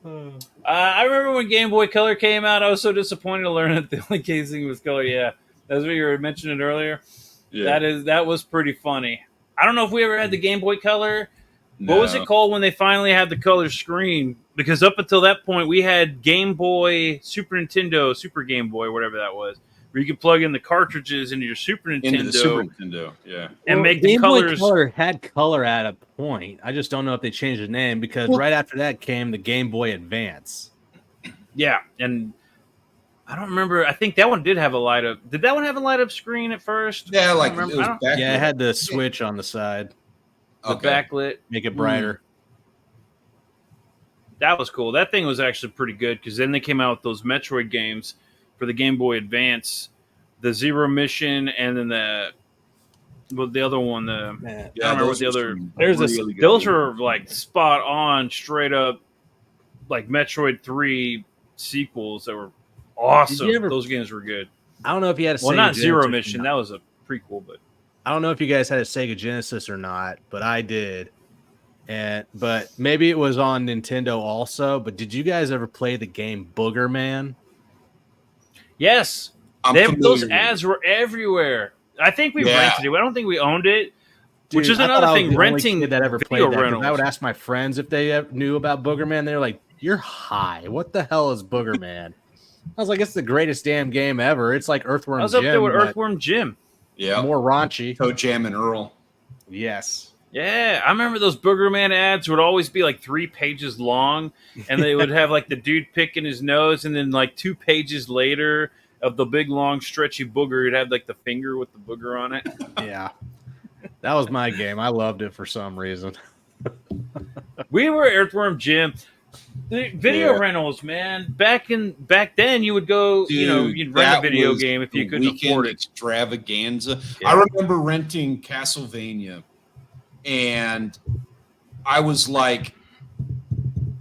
I remember when Game Boy Color came out. I was so disappointed to learn that the only casing was color. Yeah, that's what you were mentioning earlier. Yeah. That was pretty funny. I don't know if we ever had the Game Boy Color. No. What was it called when they finally had the color screen? Because up until that point, we had Game Boy, Super Nintendo, Super Game Boy, whatever that was, where you could plug in the cartridges into your Super Nintendo. Into the Super Nintendo, yeah. And make the Game colors. Boy Color had color at a point. I just don't know if they changed the name because right after that came the Game Boy Advance. Yeah, and I don't remember. I think that one did have a light up. Did that one have a light up screen at first? Yeah, like it was backlit. Yeah, it had the switch on the side. The backlit. Make it brighter. That was cool. That thing was actually pretty good because then they came out with those Metroid games for the Game Boy Advance, the Zero Mission, and then the other one. I don't remember what the other. Those were like spot on, straight up, like Metroid 3 sequels that were awesome. Those games were good. I don't know if you had a well, Sega not Zero Genesis Mission. That was a prequel, but I don't know if you guys had a Sega Genesis or not, but I did. But maybe it was on Nintendo also. But did you guys ever play the game Booger Man? Yes, those ads were everywhere. I think we rented it. I don't think we owned it. Dude, which is another thing. Renting that ever video played that. rentals. I would ask my friends if they knew about Booger Man. They're like, "You're high. What the hell is Booger Man?" I was like, "It's the greatest damn game ever. It's like Earthworm Jim." I was up there with Earthworm Jim. Yeah, more raunchy. Toe Jam and Earl. Yes. Yeah, I remember those Booger Man ads would always be like 3 pages long, and they would have like the dude picking his nose, and then like 2 pages later of the big long stretchy booger, you'd have like the finger with the booger on it. Yeah, that was my game. I loved it for some reason. We were Earthworm Jim. The video rentals, man. Back then, you would go. Dude, you'd rent a video game if you couldn't afford it. Extravaganza. Yeah. I remember renting Castlevania. And I was like,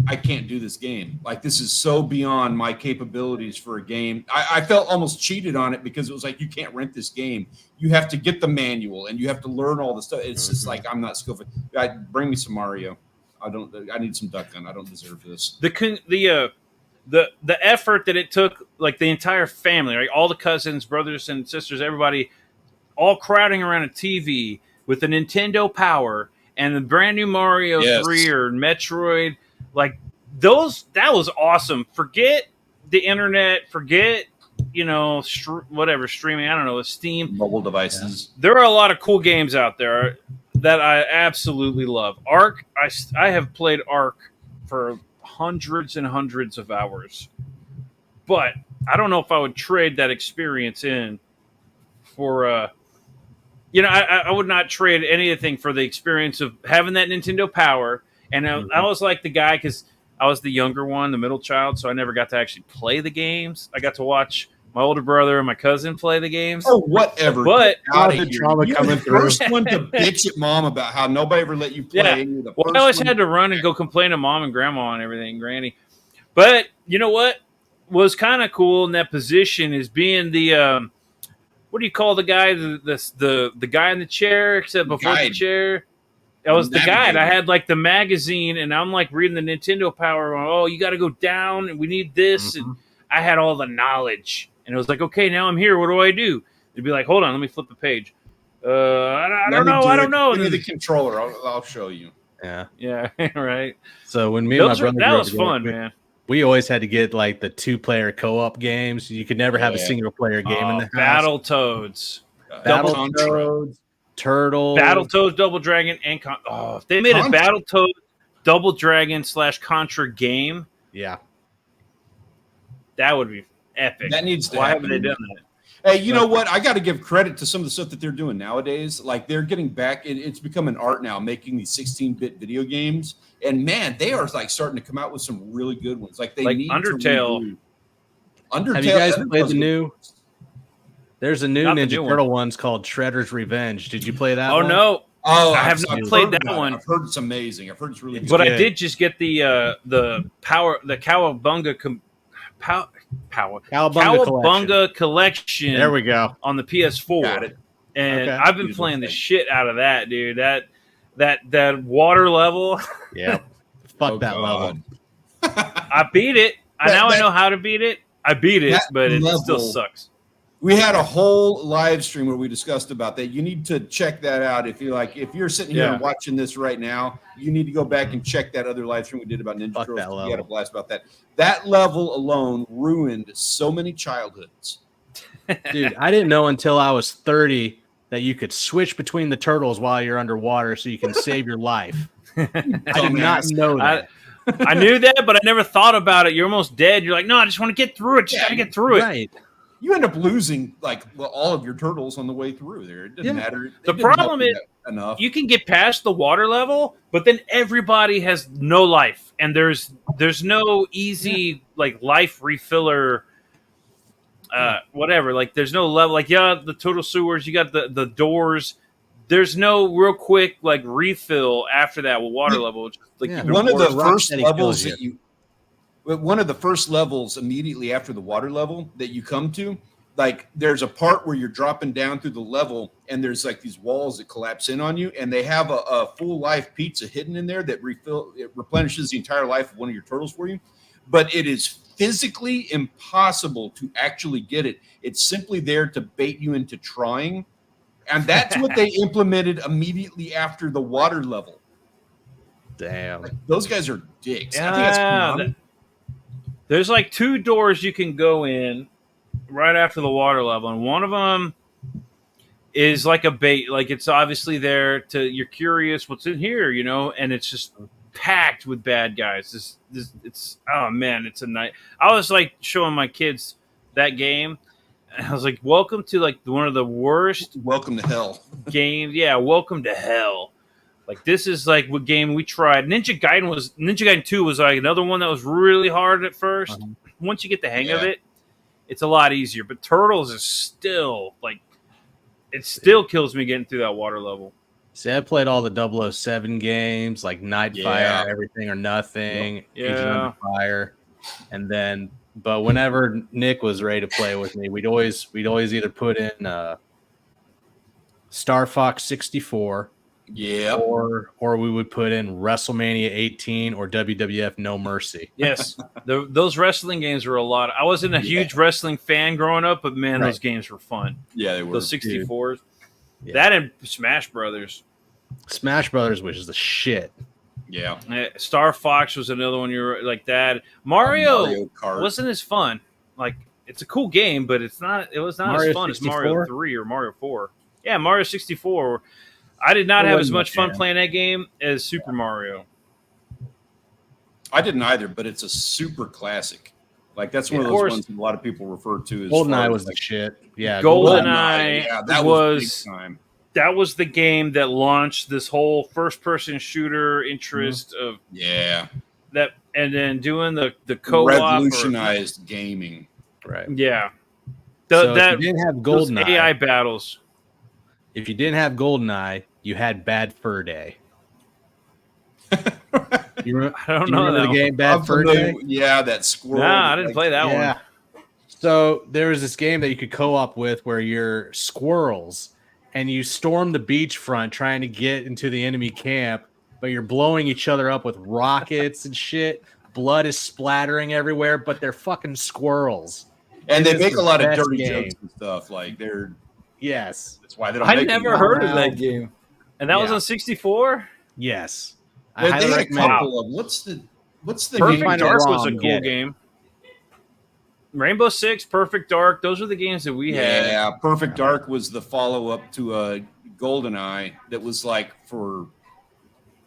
I can't do this game. Like, this is so beyond my capabilities for a game. I felt almost cheated on it because it was like, you can't rent this game. You have to get the manual and you have to learn all the stuff. It's just like, I'm not skillful. Bring me some Mario. I need some Duck Gun. I don't deserve this. The effort that it took, like the entire family, right? All the cousins, brothers and sisters, everybody, all crowding around a TV with the Nintendo Power and the brand new Mario 3 or Metroid, like those, that was awesome. Forget the internet, forget, whatever, streaming, I don't know, Steam. Mobile devices. Yeah. There are a lot of cool games out there that I absolutely love. Ark, I have played Ark for hundreds and hundreds of hours. But I don't know if I would trade that experience in for I would not trade anything for the experience of having that Nintendo Power. And I was like the guy because I was the younger one, the middle child, so I never got to actually play the games. I got to watch my older brother and my cousin play the games. Oh, whatever. But the drama coming through. First one to bitch at mom about how nobody ever let you play. Yeah. Well, I always had to run and go complain to mom and grandma and everything, granny. But you know what was kind of cool in that position is being the what do you call the guy? The guy in the chair, except before the chair. I was the guide. I had like the magazine, and I'm like reading the Nintendo Power. Oh, you got to go down, and we need this. And I had all the knowledge, and it was like, okay, now I'm here. What do I do? They'd be like, hold on, let me flip the page. I don't know. Give me the controller. I'll show you. Yeah, right. So when me and my brother, that was fun, man. We always had to get like the 2-player co-op games. You could never have a single-player game in the house. Battletoads, Turtle, Battletoads, Double Dragon, and if they made a Battletoads, Double Dragon / Contra game, that would be epic. That needs to Why happen. haven't they done that? Hey, you know what? I got to give credit to some of the stuff that they're doing nowadays. Like they're getting back. It's become an art now, making these 16-bit video games. And man, they are like starting to come out with some really good ones. Like they need Undertale. Undertale. Have you guys played the new? There's a new Not the Ninja new one. Turtle one's called Shredder's Revenge. Did you play that Oh one? no, Oh, I have not I've played heard that about it. one. I've heard it's amazing. I've heard it's really good. but I good. did just get the Cowabunga Cowabunga collection. There we go. On the PS4. Got it. And Okay. I've been Beautiful playing the thing. shit out of that, dude. That water level, Yeah. Fuck Oh, that level. God. I beat it. I know how to beat it. I beat it, that but it still level- sucks. We had a whole live stream where we discussed about that. You need to check that out. If you're sitting here Yeah. and watching this right now, you need to go back and check that other live stream we did about Ninja Fuck Turtles. that We level. had a blast about that. That level alone ruined so many childhoods. Dude, I didn't know until I was 30 that you could switch between the turtles while you're underwater so you can save your life. I did not know that. I knew that, but I never thought about it. You're almost dead. You're like, no, I just want to get through it. Just gotta get through it. Right. You end up losing all of your turtles on the way through there. It doesn't matter. It The didn't help problem you is enough. you can get past the water level, but then everybody has no life, and there's no easy life refiller. Whatever. Like there's no level. Like the total sewers. You got the doors. There's no real quick refill after that with water level. It's just, Yeah. you One of the Rock first Steady levels kills that you one of the first levels immediately after the water level that you come to, there's a part where you're dropping down through the level and there's these walls that collapse in on you, and they have a full life pizza hidden in there that replenishes the entire life of one of your turtles for you. But it is physically impossible to actually get it. It's simply there to bait you into trying. And that's what they implemented immediately after the water level. Damn. Those guys are dicks. I think that's Konami. There's 2 doors you can go in right after the water level, and one of them is like a bait. It's obviously there you're curious what's in here, and it's just packed with bad guys. It's oh man, it's a night. I was showing my kids that game, and I was like, welcome to one of the worst Welcome to hell. games. Yeah, welcome to hell. This is what game we tried. Ninja Gaiden 2 was another one that was really hard at first. Once you get the hang of it, it's a lot easier. But Turtles is still it still kills me getting through that water level. See, I played all the 007 games, like Nightfire, Everything or Nothing, Agent Under Fire, and then. But whenever Nick was ready to play with me, we'd always either put in Star Fox 64. Yeah. Or we would put in WrestleMania 18 or WWF No Mercy. Yes. Those wrestling games were a lot. I wasn't a huge wrestling fan growing up, but man, those games were fun. Yeah, they were. Those 64s. Yeah. That and Smash Brothers. Smash Brothers, which is the shit. Yeah. Star Fox was another one you were like that. Mario Kart wasn't as fun. It's a cool game, but it was not Mario as fun 64? as Mario 3 or Mario 4. Yeah, Mario 64. I did not have as much fun playing that game as Super Mario. I didn't either, but it's a super classic. That's one of those ones that a lot of people refer to as GoldenEye was the shit. Yeah, GoldenEye that was big time. That was the game that launched this whole first-person shooter interest of that, and then doing the co-op revolutionized gaming. Right. Yeah. So if you didn't have GoldenEye, AI battles. If you didn't have GoldenEye, you had Bad Fur Day. I don't know remember the game Bad Fur Day? Yeah, that squirrel. Nah, I didn't play that one. So there was this game that you could co-op with where you're squirrels and you storm the beachfront trying to get into the enemy camp, but you're blowing each other up with rockets and shit. Blood is splattering everywhere, but they're fucking squirrels. And It they is make the a lot of best dirty game. jokes and stuff. Yes. That's why they don't. I make never them heard now. of that game. And that was on 64? Yes. They I highly had a recommend it. couple of what's the Perfect find it Dark was a wrong, cool get it. game. Rainbow Six, Perfect Dark, those were the games that we had. Yeah, Perfect Dark was the follow-up to GoldenEye that was for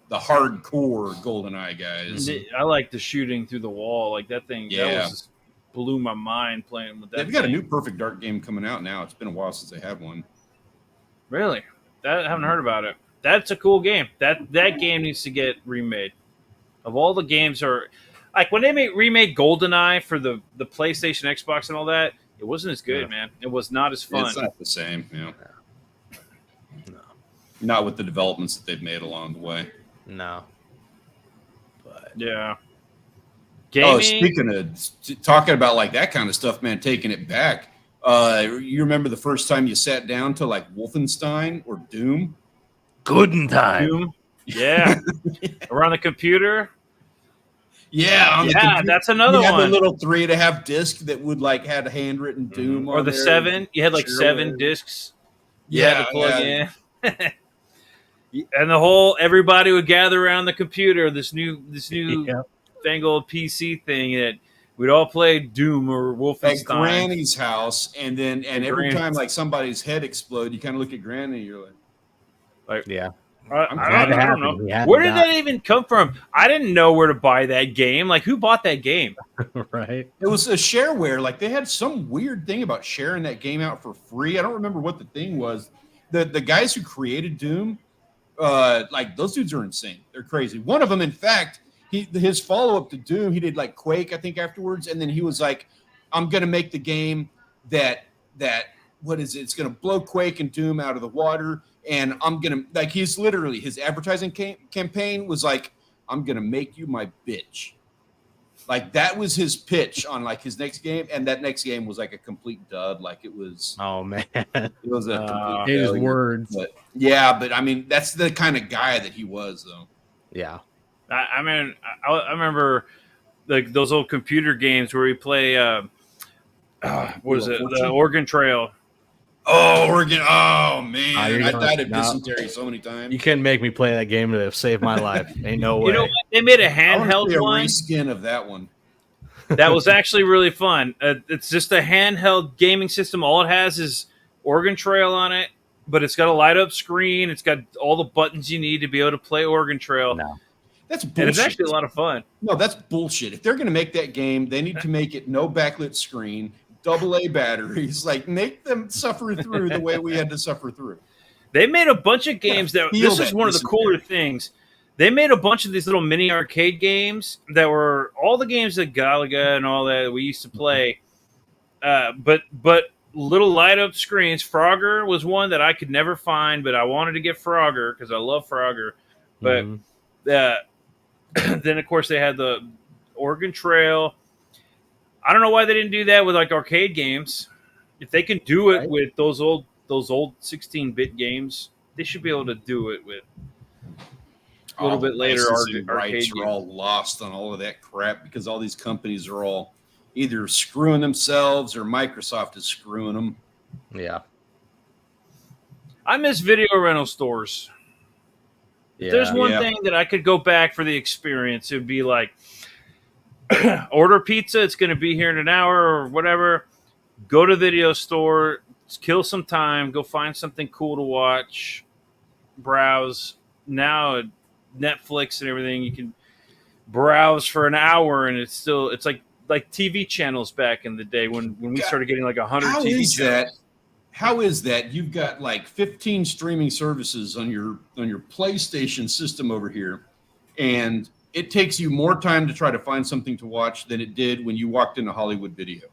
the hardcore GoldenEye guys. I like the shooting through the wall. That thing that blew my mind playing with that. They've got a new Perfect Dark game coming out now. It's been a while since they had one. Really? I haven't heard about it. That's a cool game. That game needs to get remade. Of all the games when they remade GoldenEye for the PlayStation, Xbox, and all that, It wasn't as good, man. It was not as fun. It's not the same, you know. No. Not with the developments that they've made along the way. No. But Yeah. Oh, Gaming. speaking of talking about like that kind of stuff, man, taking it back. You remember the first time you sat down to like Wolfenstein or Doom? Gooden time. Doom. Yeah. Around the computer. Yeah, on the Yeah, computer. that's another You had one. the little 3.5 disc that would like had handwritten Doom Or on the there. 7. You had like Sure. 7 discs. You Yeah, had to plug in. And the whole everybody would gather around the computer, this new Yeah. fangled PC thing that we'd all play Doom or At Wolfenstein. Granny's house, and every Granny's. time like somebody's head explode, you kind of look at Granny, and you're like, Yeah. I don't know. He had Where to did die. that even come from? I didn't know where to buy that game. Like, who bought that game? Right. it was a shareware. Like they had some weird thing about sharing that game out for free. I don't remember what the thing was. The guys who created Doom, like those dudes are insane. They're crazy. One of them, in fact, his follow up to Doom, he did like Quake, I think, afterwards, and then he was like, "I'm gonna make the game that what is it? It's gonna blow Quake and Doom out of the water, and I'm gonna like." He's literally his advertising campaign was like, "I'm gonna make you my bitch." Like that was his pitch on like his next game, and that next game was like a complete dud. Like it was, Oh man. it was a complete His failure. words. But yeah, but I mean, that's the kind of guy that he was, though. Yeah. I mean, I remember like those old computer games where we play. What is it? The Oregon Trail. Oh, Oregon! Oh man, Oh, you're I gonna- died of no. dysentery so many times. You couldn't make me play that game to save my life. Ain't no way. You know what? They made a I want to handheld see a one reskin of that one. that was actually really fun. It's just a handheld gaming system. All it has is Oregon Trail on it, but it's got a light up screen. It's got all the buttons you need to be able to play Oregon Trail. No. That's And bullshit. it's actually a lot of fun. No, that's bullshit. If they're going to make that game, they need to make it no backlit screen, AA batteries. Like make them suffer through the way we had to suffer through. They made a bunch of games that feel this is that one of the cooler things. They made a bunch of these little mini arcade games that were all the games that Galaga and all that we used to play. But little light up screens. Frogger was one that I could never find, but I wanted to get Frogger because I love Frogger. But Mhm. then of course they had the Oregon Trail. I don't know why they didn't do that with like arcade games. If they can do it Right. with those old 16-bit games, they should be able to do it with a little bit later licensing arcade rights games. are all lost on all of that crap because all these companies are all either screwing themselves or Microsoft is screwing them. Yeah. I miss video rental stores. Yeah. If there's one Yeah. thing that I could go back for the experience, it would be like order pizza. It's going to be here in an hour or whatever. Go to the video store, kill some time, go find something cool to watch, browse. Now Netflix and everything, you can browse for an hour, and it's like TV channels back in the day when we started getting like 100 How TV is channels. that? How is that? You've got like 15 streaming services on your PlayStation system over here, and it takes you more time to try to find something to watch than it did when you walked into Hollywood Video.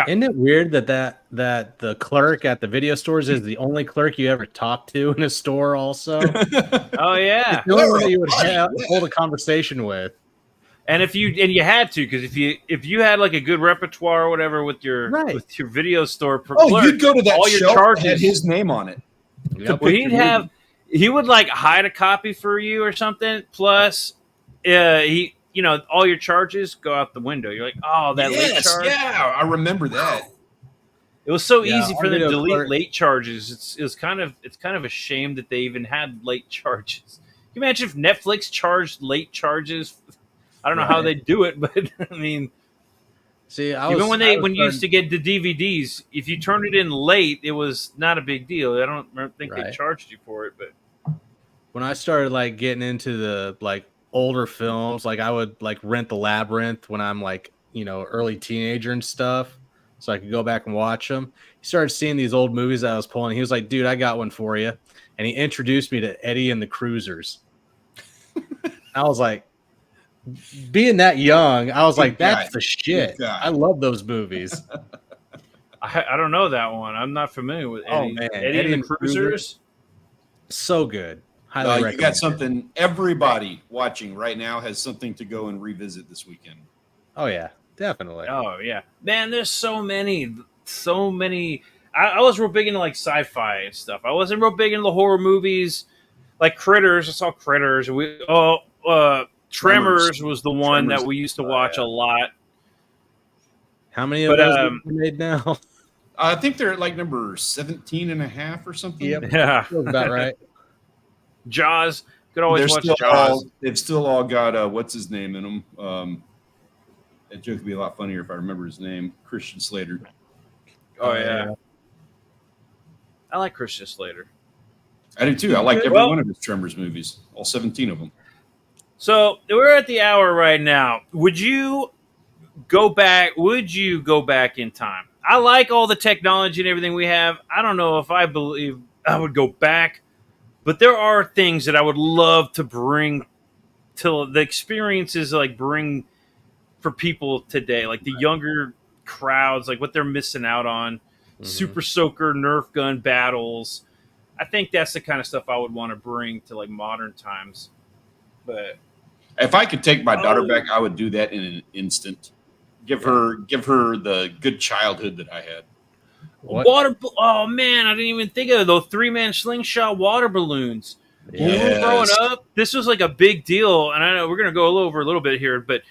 Isn't it weird that the clerk at the video stores is the only clerk you ever talk to in a store also? Oh yeah. The only one that you would hold a conversation with. And if you had to, because if you had like a good repertoire or whatever with your Right. with your video store per Oh, clerk, you'd go to that all your shelf that charges had his name on it. Yep. well, he would like hide a copy for you or something. Plus, all your charges go out the window. You're like, oh, that late charge. Yeah, I remember that. It was so Yeah, easy our for them to video delete clerk- late charges. It's kind of a shame that they even had late charges. Can you imagine if Netflix charged late charges? I don't know how they do it, but I mean, See, even when you used to get the DVDs, if you turned it in late, it was not a big deal. I don't think they Right. charged you for it, but when I started like getting into the like older films, like I would like rent The Labyrinth when I'm like, early teenager and stuff, so I could go back and watch them. He started seeing these old movies that I was pulling. He was like, dude, I got one for you. And he introduced me to Eddie and the Cruisers. I was like, being that young, I was like, Good that's guy. the shit. Good guy. I love those movies. I don't know that one. I'm not familiar with Oh, Eddie. man. Eddie and the Cruisers. So good. Highly You recommend. got something. Everybody watching right now has something to go and revisit this weekend. Oh yeah, definitely. Oh yeah, man. There's so many. I was real big into like sci-fi and stuff. I wasn't real big into the horror movies, like Critters. I saw Critters. Tremors was the one Tremors. that we used to watch a lot. How many of But, those have been made now? I think they're at like number 17 and a half or something. Yep. Yeah, Feels about right. Jaws. Could always watch still Jaws. they've still all got what's his name in them. That joke would be a lot funnier if I remember his name. Christian Slater. Oh yeah. I like Christian Slater. I do too. I like every Well- one of his Tremors movies, all 17 of them. So we're at the hour right now. Would you go back? Would you go back in time? I like all the technology and everything we have. I don't know if I believe I would go back, but there are things that I would love to bring to the experiences, like bring for people today, like the younger crowds, like what they're missing out on. Super Soaker, Nerf gun battles. I think that's the kind of stuff I would want to bring to like modern times. But If I could take my daughter back, I would do that in an instant. Give her the good childhood that I had. What? oh man, I didn't even think of those 3-man slingshot water balloons. When we were growing up, this was like a big deal, and I know we're gonna go over a little bit here, but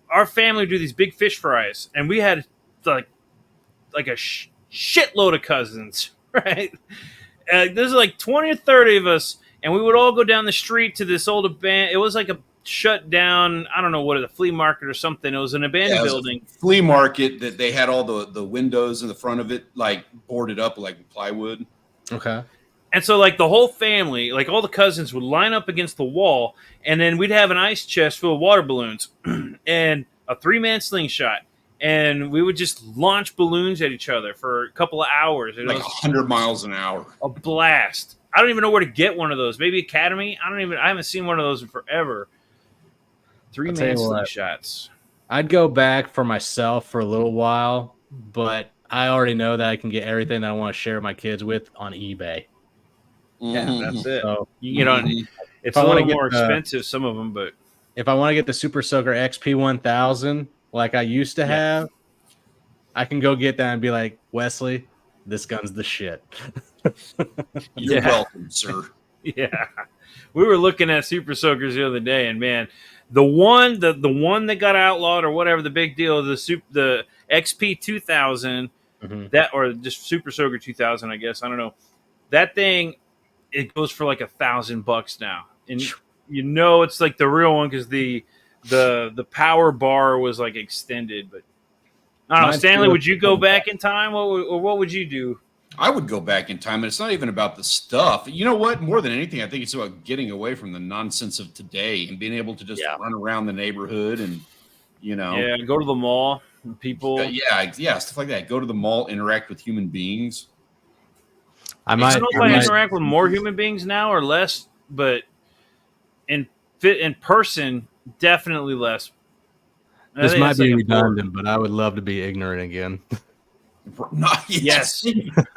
our family would do these big fish fries, and we had like a shitload of cousins, right? There's like 20 or 30 of us, and we would all go down the street to this old abandoned. It was like a shut down. I don't know what, a flea market or something. It was an abandoned building. Flea market that they had all the windows in the front of it like boarded up like plywood. Okay. And so, like, the whole family, like all the cousins would line up against the wall, and then we'd have an ice chest full of water balloons and a 3-man slingshot. And we would just launch balloons at each other for a couple of hours. It Like was 100 miles an hour. a blast. I don't even know where to get one of those. Maybe Academy? I haven't seen one of those in forever. 3-man slingshots. I'd go back for myself for a little while, but I already know that I can get everything that I want to share my kids with on eBay. Yeah, that's it. So You know, it's If I a wanna little get more the- expensive, some of them, but if I want to get the Super Soaker XP1000 like I used to have, I can go get that and be like, Wesley, this gun's the shit. You're Yeah. welcome, sir. yeah. We were looking at Super Soakers the other day, and man, the one that got outlawed or whatever, the big deal, the XP 2000, that, or just Super Soaker 2000, I guess, I don't know. That thing, it goes for like $1,000 now, and you know it's like the real one because the power bar was like extended. But I don't know, Mine's Stanley, still- would you go back in time, what would you do? I would go back in time, and it's not even about the stuff. You know what? More than anything, I think it's about getting away from the nonsense of today and being able to just run around the neighborhood and, you know. Yeah, go to the mall. And people. Yeah, stuff like that. Go to the mall, interact with human beings. I don't know if I interact with more human beings now or less, but in person, definitely less. I This think might that's be like redundant, but I would love to be ignorant again. Yes.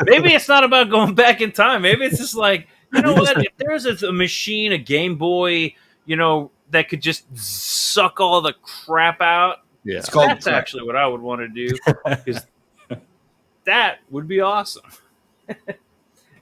Maybe it's not about going back in time. Maybe it's just like, you know what? If there's a machine, a Game Boy, you know, that could just suck all the crap out, Yeah, that's actually what I would want to do, because that would be awesome.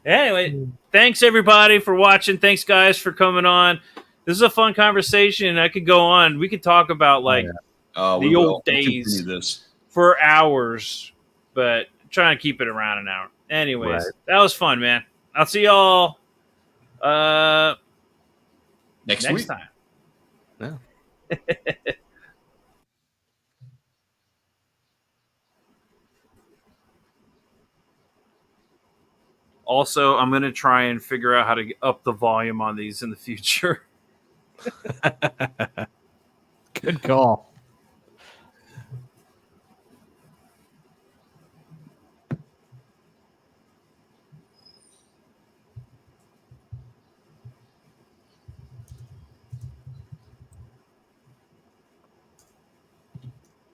Anyway, thanks everybody for watching. Thanks guys for coming on. This is a fun conversation. I could go on. We could talk about like the old days for hours, but trying to keep it around an hour. Anyways, that was fun, man. I'll see y'all next week. time. Yeah. Also, I'm going to try and figure out how to up the volume on these in the future. Good call.